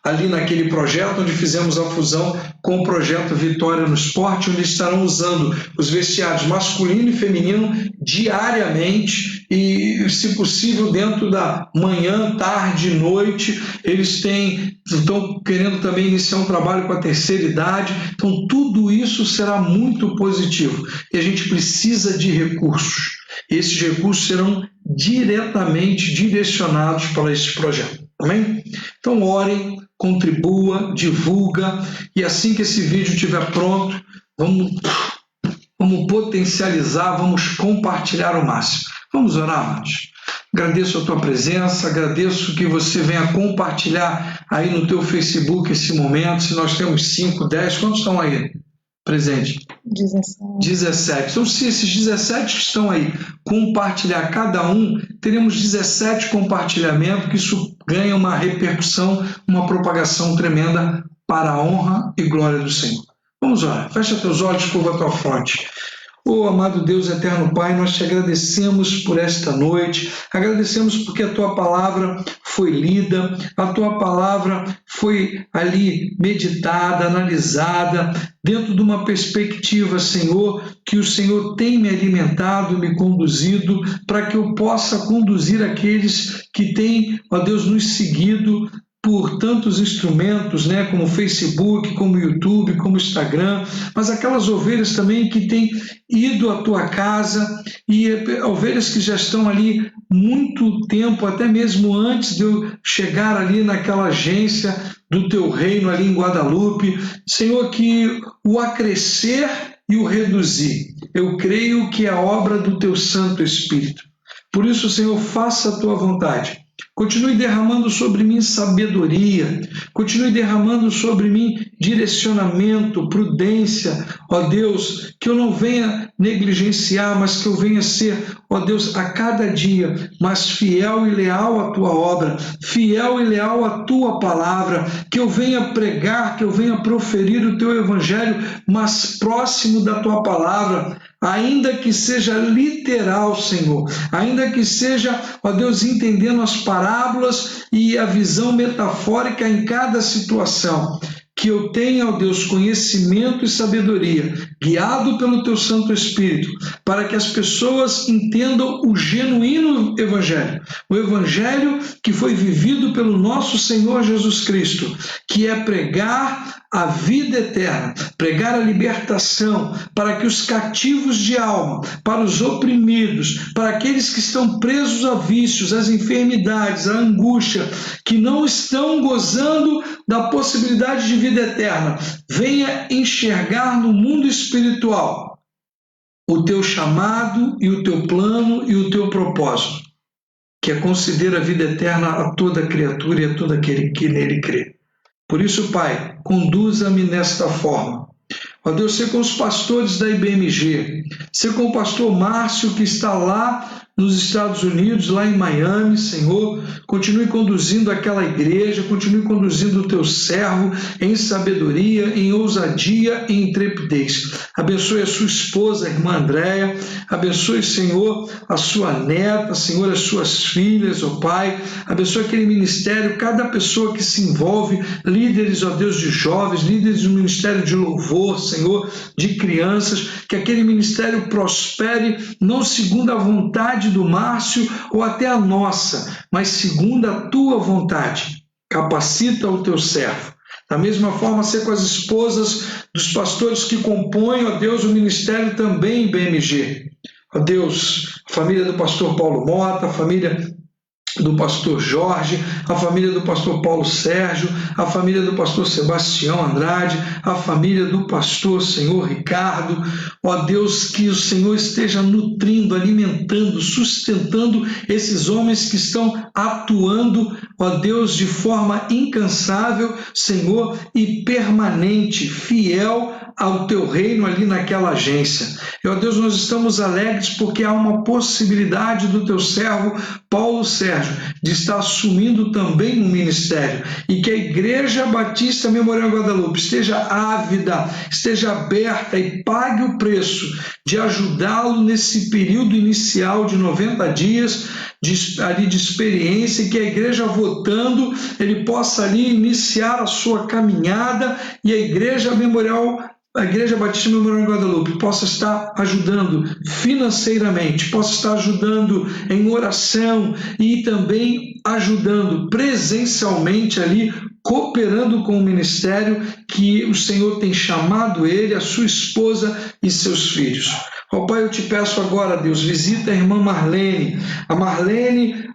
[SPEAKER 2] ali naquele projeto onde fizemos a fusão com o projeto Vitória no Esporte, onde estarão usando os vestiários masculino e feminino diariamente e, se possível, dentro da manhã, tarde, noite. Eles estão querendo também iniciar um trabalho com a terceira idade. Então, tudo isso será muito positivo e a gente precisa de recursos. Esses recursos serão diretamente direcionados para esse projeto. Amém? Então, orem, contribua, divulga, e assim que esse vídeo estiver pronto, vamos potencializar, vamos compartilhar ao máximo. Vamos orar, amados. Agradeço a tua presença, agradeço que você venha compartilhar aí no teu Facebook esse momento. Se nós temos 5, 10, quantos estão aí presentes? 17. Então, se esses 17 que estão aí compartilhar cada um, teremos 17 compartilhamentos, que isso ganha uma repercussão, uma propagação tremenda para a honra e glória do Senhor. Vamos orar. Fecha teus olhos, curva a tua fronte. Oh, amado Deus, eterno Pai, nós te agradecemos por esta noite, agradecemos porque a Tua palavra foi lida, a Tua palavra foi ali meditada, analisada, dentro de uma perspectiva, Senhor, que o Senhor tem me alimentado, me conduzido, para que eu possa conduzir aqueles que têm, ó Deus, nos seguido por tantos instrumentos, né, como Facebook, como YouTube, como Instagram, mas aquelas ovelhas também que têm ido à tua casa, e ovelhas que já estão ali muito tempo, até mesmo antes de eu chegar ali naquela agência do teu reino ali em Guadalupe. Senhor, que o acrescer e o reduzir, eu creio que é a obra do teu Santo Espírito. Por isso, Senhor, faça a tua vontade. Continue derramando sobre mim sabedoria, continue derramando sobre mim direcionamento, prudência, ó Deus, que eu não venha negligenciar, mas que eu venha ser, ó Deus, a cada dia mais fiel e leal à tua obra, fiel e leal à tua palavra, que eu venha pregar, que eu venha proferir o teu evangelho mais próximo da tua palavra, ainda que seja literal, Senhor, ainda que seja, ó Deus, entendendo as parábolas e a visão metafórica em cada situação, que eu tenha, ó Deus, conhecimento e sabedoria, guiado pelo teu Santo Espírito, para que as pessoas entendam o genuíno evangelho, o evangelho que foi vivido pelo nosso Senhor Jesus Cristo, que é pregar a vida eterna, pregar a libertação para que os cativos de alma, para os oprimidos, para aqueles que estão presos a vícios, às enfermidades, à angústia, que não estão gozando da possibilidade de vida eterna, venha enxergar no mundo espiritual o teu chamado e o teu plano e o teu propósito, que é conceder a vida eterna a toda criatura e a todo aquele que nele crê. Por isso, Pai, conduza-me nesta forma. Ó Deus, ser com os pastores da IBMG, ser com o pastor Márcio, que está lá nos Estados Unidos, lá em Miami, Senhor, continue conduzindo aquela igreja, continue conduzindo o teu servo em sabedoria, em ousadia e intrepidez. Abençoe a sua esposa, a irmã Andréia, abençoe, Senhor, a sua neta, Senhor, as suas filhas, ó Pai, abençoe aquele ministério, cada pessoa que se envolve, líderes, ó Deus, de jovens, líderes do ministério de louvor, Senhor, de crianças, que aquele ministério prospere, não segundo a vontade do Márcio ou até a nossa, mas segundo a tua vontade. Capacita o teu servo. Da mesma forma, ser com as esposas dos pastores que compõem, ó Deus, o ministério também em BMG. Ó Deus, a família do pastor Paulo Mota, a família do pastor Jorge, a família do pastor Paulo Sérgio, a família do pastor Sebastião Andrade, a família do pastor Senhor Ricardo. Ó Deus, que o Senhor esteja nutrindo, alimentando, sustentando esses homens que estão atuando, ó Deus, de forma incansável, Senhor, e permanente, fiel ao teu reino ali naquela agência. E, ó Deus, nós estamos alegres porque há uma possibilidade do teu servo Paulo Sérgio de estar assumindo também um ministério, e que a Igreja Batista Memorial Guadalupe esteja ávida, esteja aberta e pague o preço de ajudá-lo nesse período inicial de 90 dias de experiência, e que a igreja votando, ele possa ali iniciar a sua caminhada, e a Igreja Batista Memorial Guadalupe possa estar ajudando financeiramente, possa estar ajudando em oração e também ajudando presencialmente ali, cooperando com o ministério que o Senhor tem chamado ele, a sua esposa e seus filhos. Ó Pai, eu te peço agora, Deus, visita a irmã Marlene,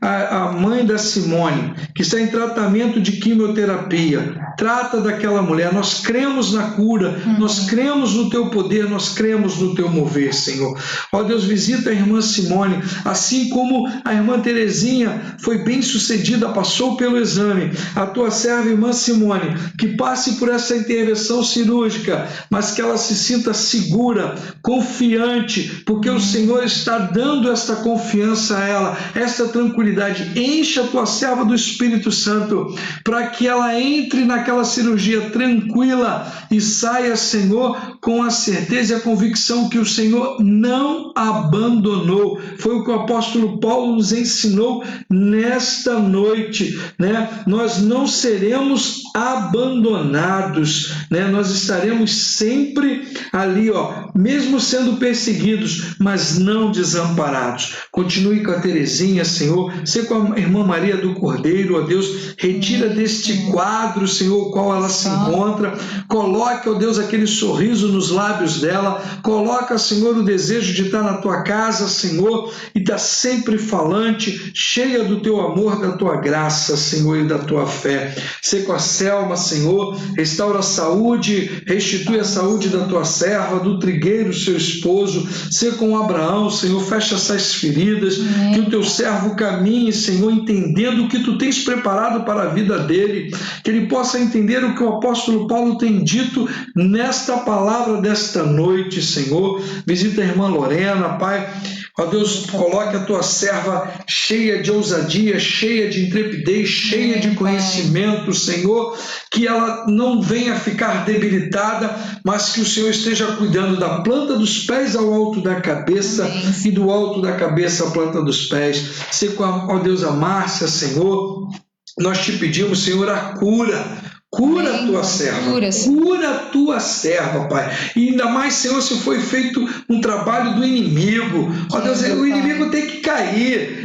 [SPEAKER 2] a mãe da Simone, que está em tratamento de quimioterapia. Trata daquela mulher. Nós cremos na cura, nós cremos no teu poder, nós cremos no teu mover, Senhor. Ó Deus, visita a irmã Simone, assim como a irmã Terezinha foi bem sucedida, passou pelo exame. A tua serva, irmã Simone, que passe por essa intervenção cirúrgica, mas que ela se sinta segura, confiante, porque o Senhor está dando esta confiança a ela, esta tranquilidade. Enche a tua serva do Espírito Santo, para que ela entre naquela cirurgia tranquila e saia, Senhor, com a certeza e a convicção que o Senhor não abandonou. Foi o que o apóstolo Paulo nos ensinou nesta noite, né? Nós não seremos abandonados, né? Nós estaremos sempre ali, ó, mesmo sendo perseguidos, mas não desamparados. Continue com a Terezinha, Senhor, ser com a irmã Maria do Cordeiro, ó Deus, retira deste quadro, Senhor, o qual ela se encontra, coloque, ó Deus, aquele sorriso nos lábios dela, coloca, Senhor, o desejo de estar na tua casa, Senhor, e estar sempre falante, cheia do teu amor, da tua graça, Senhor, e da tua fé. Ser com a Selma, Senhor, restaura a saúde, restitui a saúde da tua serva, do trigueiro, seu esposo. Ser com Abraão, Senhor, fecha essas feridas, que o teu servo caminhe, Senhor, entendendo o que tu tens preparado para a vida dele, que ele possa entender o que o apóstolo Paulo tem dito nesta palavra desta noite, Senhor. Visita a irmã Lorena, Pai. Ó Deus, coloque a tua serva cheia de ousadia, cheia de intrepidez, cheia de conhecimento, Senhor, que ela não venha ficar debilitada, mas que o Senhor esteja cuidando da planta dos pés ao alto da cabeça e do alto da cabeça à planta dos pés. Ser com, ó Deus, a Márcia, Senhor, nós te pedimos, Senhor, a cura. Cura a tua serva, cura a tua serva, Pai. E ainda mais, Senhor, se foi feito um trabalho do inimigo. Ó Deus, o inimigo tem que cair.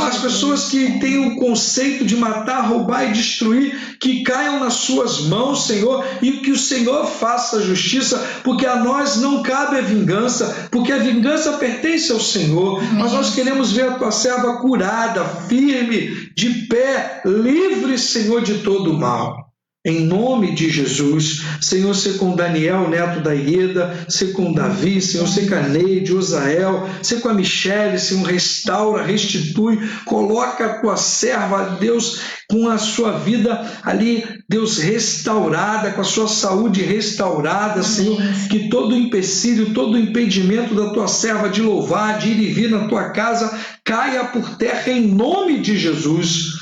[SPEAKER 2] As pessoas que têm o conceito de matar, roubar e destruir, que caiam nas suas mãos, Senhor, e que o Senhor faça a justiça, porque a nós não cabe a vingança, porque a vingança pertence ao Senhor. Mas nós queremos ver a tua serva curada, firme, de pé, livre, Senhor, de todo o mal. Em nome de Jesus, Senhor, ser com Daniel, neto da Ieda, ser com Davi, Senhor, ser com a Neide, Osael, ser com a Michele, Senhor, restaura, restitui, coloca a tua serva, Deus, com a sua vida ali, Deus, restaurada, com a sua saúde restaurada, Senhor, que todo empecilho, todo impedimento da tua serva de louvar, de ir e vir na tua casa, caia por terra em nome de Jesus.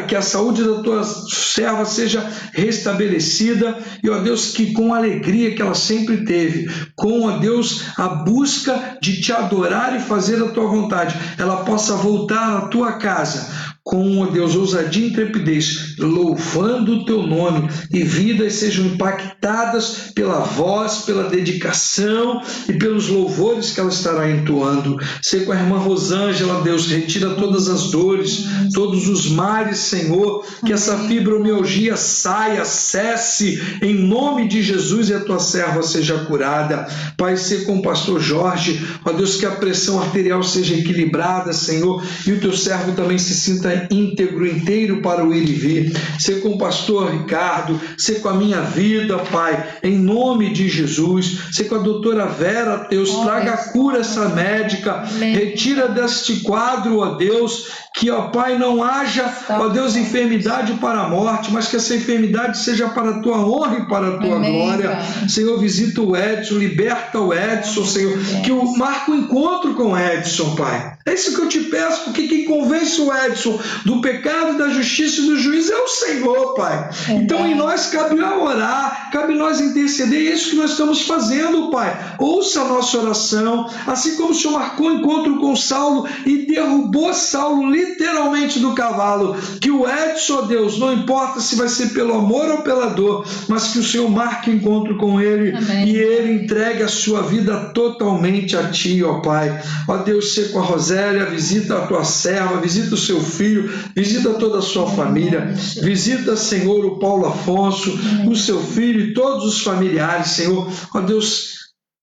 [SPEAKER 2] Que a saúde da tua serva seja restabelecida, e, ó Deus, que com a alegria que ela sempre teve, com, ó Deus, a busca de te adorar e fazer a tua vontade, ela possa voltar à tua casa com, ó Deus, ousadia e intrepidez, louvando o teu nome, e vidas sejam impactadas pela voz, pela dedicação e pelos louvores que ela estará entoando. Sei com a irmã Rosângela, Deus, retira todas as dores, todos os males, Senhor, que essa fibromialgia saia, cesse, em nome de Jesus, e a tua serva seja curada. Pai, sei com o pastor Jorge, ó Deus, que a pressão arterial seja equilibrada, Senhor, e o teu servo também se sinta íntegro, inteiro para o ir e vir. Sei com o pastor Ricardo, sei com a minha vida, Pai, em nome de Jesus. Sei com a doutora Vera, Deus, traga a cura essa médica, retira deste quadro, ó Deus, que, ó Pai, não haja, ó Deus, enfermidade para a morte, mas que essa enfermidade seja para a tua honra e para a tua glória. Senhor, visita o Edson, liberta o Edson, Senhor, que marca o encontro com o Edson, Pai. É isso que eu te peço, porque quem convence o Edson do pecado, da justiça e do juízo é o Senhor, Pai. Então em nós cabe orar, cabe nós interceder, e é isso que nós estamos fazendo, Pai. Ouça a nossa oração, assim como o Senhor marcou o encontro com Saulo e derrubou Saulo literalmente do cavalo. Que o Edson, ó Deus, não importa se vai ser pelo amor ou pela dor, mas que o Senhor marque o encontro com ele. Amém. E ele entregue a sua vida totalmente a Ti, ó Pai. Ó Deus, seja com a Rosélia, visita a tua serva, visita o seu filho, visita toda a sua família, visita, Senhor, o Paulo Afonso, o seu filho e todos os familiares, Senhor. Ó Deus,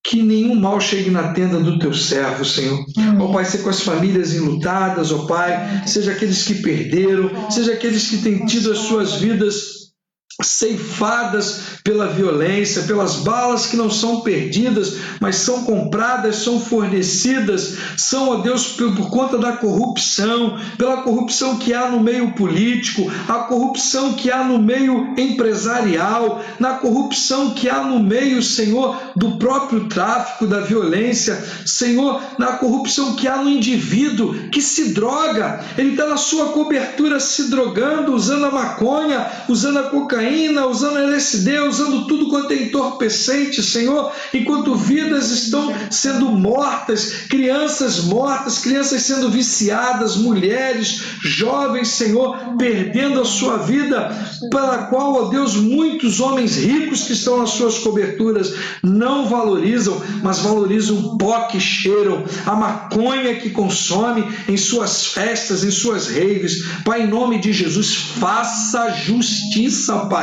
[SPEAKER 2] que nenhum mal chegue na tenda do teu servo, Senhor. Ó Pai, seja com as famílias enlutadas, ó Pai, seja aqueles que perderam, seja aqueles que têm tido as suas vidas ceifadas pela violência, pelas balas que não são perdidas, mas são compradas, são fornecidas, são, ó Deus, por conta da corrupção, pela corrupção que há no meio político, a corrupção que há no meio empresarial, na corrupção que há no meio, Senhor, do próprio tráfico, da violência, Senhor, na corrupção que há no indivíduo que se droga, ele está na sua cobertura se drogando, usando a maconha, usando a cocaína, usando LSD, usando tudo quanto é entorpecente, Senhor, enquanto vidas estão sendo mortas, crianças sendo viciadas, mulheres, jovens, Senhor, perdendo a sua vida, pela qual, ó Deus, muitos homens ricos que estão nas suas coberturas não valorizam, mas valorizam o pó que cheiram, a maconha que consome em suas festas, em suas raves. Pai, em nome de Jesus, faça justiça, Pai.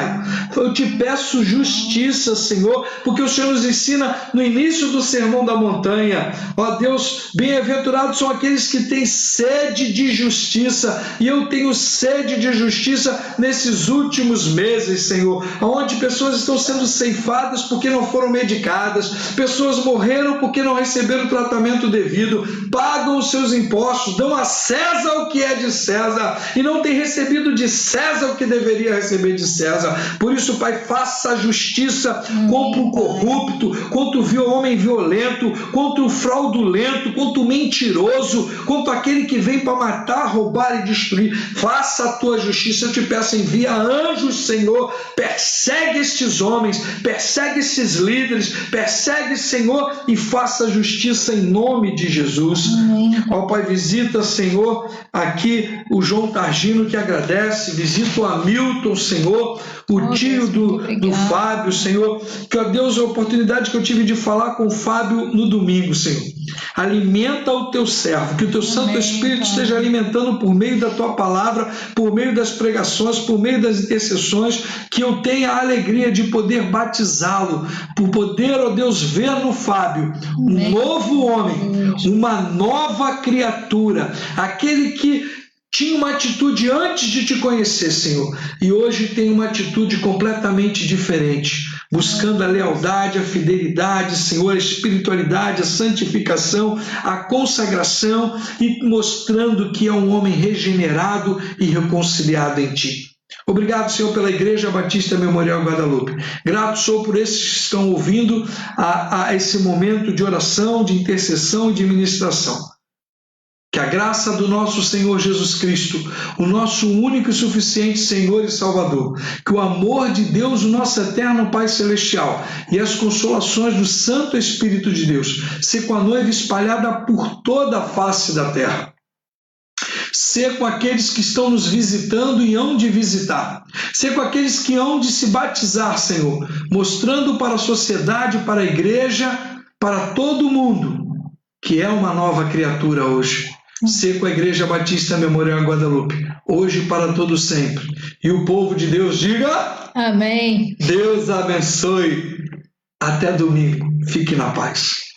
[SPEAKER 2] Eu te peço justiça, Senhor, porque o Senhor nos ensina no início do Sermão da Montanha, ó Deus, bem-aventurados são aqueles que têm sede de justiça, e eu tenho sede de justiça nesses últimos meses, Senhor, onde pessoas estão sendo ceifadas porque não foram medicadas, pessoas morreram porque não receberam o tratamento devido, pagam os seus impostos, dão a César o que é de César, e não têm recebido de César o que deveria receber de César. Por isso, Pai, faça a justiça contra o corrupto, contra o homem violento, contra o fraudulento, contra o mentiroso, contra aquele que vem para matar, roubar e destruir. Faça a tua justiça, eu te peço, envia anjos, Senhor, persegue estes homens, persegue esses líderes, persegue, Senhor, e faça a justiça em nome de Jesus. Ó Pai, visita, Senhor, aqui o João Targino, que agradece, visita o Hamilton, Senhor, o tio do Fábio, Senhor, que, ó Deus, a oportunidade que eu tive de falar com o Fábio no domingo, Senhor. Alimenta o teu servo, que o teu Santo Espírito esteja alimentando por meio da tua palavra, por meio das pregações, por meio das intercessões, que eu tenha a alegria de poder batizá-lo, por poder, ó Deus, ver no Fábio um novo homem, uma nova criatura, aquele que tinha uma atitude antes de te conhecer, Senhor, e hoje tem uma atitude completamente diferente, buscando a lealdade, a fidelidade, Senhor, a espiritualidade, a santificação, a consagração, e mostrando que é um homem regenerado e reconciliado em Ti. Obrigado, Senhor, pela Igreja Batista Memorial Guadalupe. Grato sou por esses que estão ouvindo a esse momento de oração, de intercessão e de ministração. Que a graça do nosso Senhor Jesus Cristo, o nosso único e suficiente Senhor e Salvador, que o amor de Deus, o nosso eterno Pai Celestial, e as consolações do Santo Espírito de Deus, se com a noiva espalhada por toda a face da terra, ser com aqueles que estão nos visitando e hão de visitar, ser com aqueles que hão de se batizar, Senhor, mostrando para a sociedade, para a igreja, para todo mundo, que é uma nova criatura hoje. Ser com a Igreja Batista Memorial Guadalupe, hoje para todo sempre. E o povo de Deus diga:
[SPEAKER 1] Amém.
[SPEAKER 2] Deus abençoe. Até domingo. Fique na paz.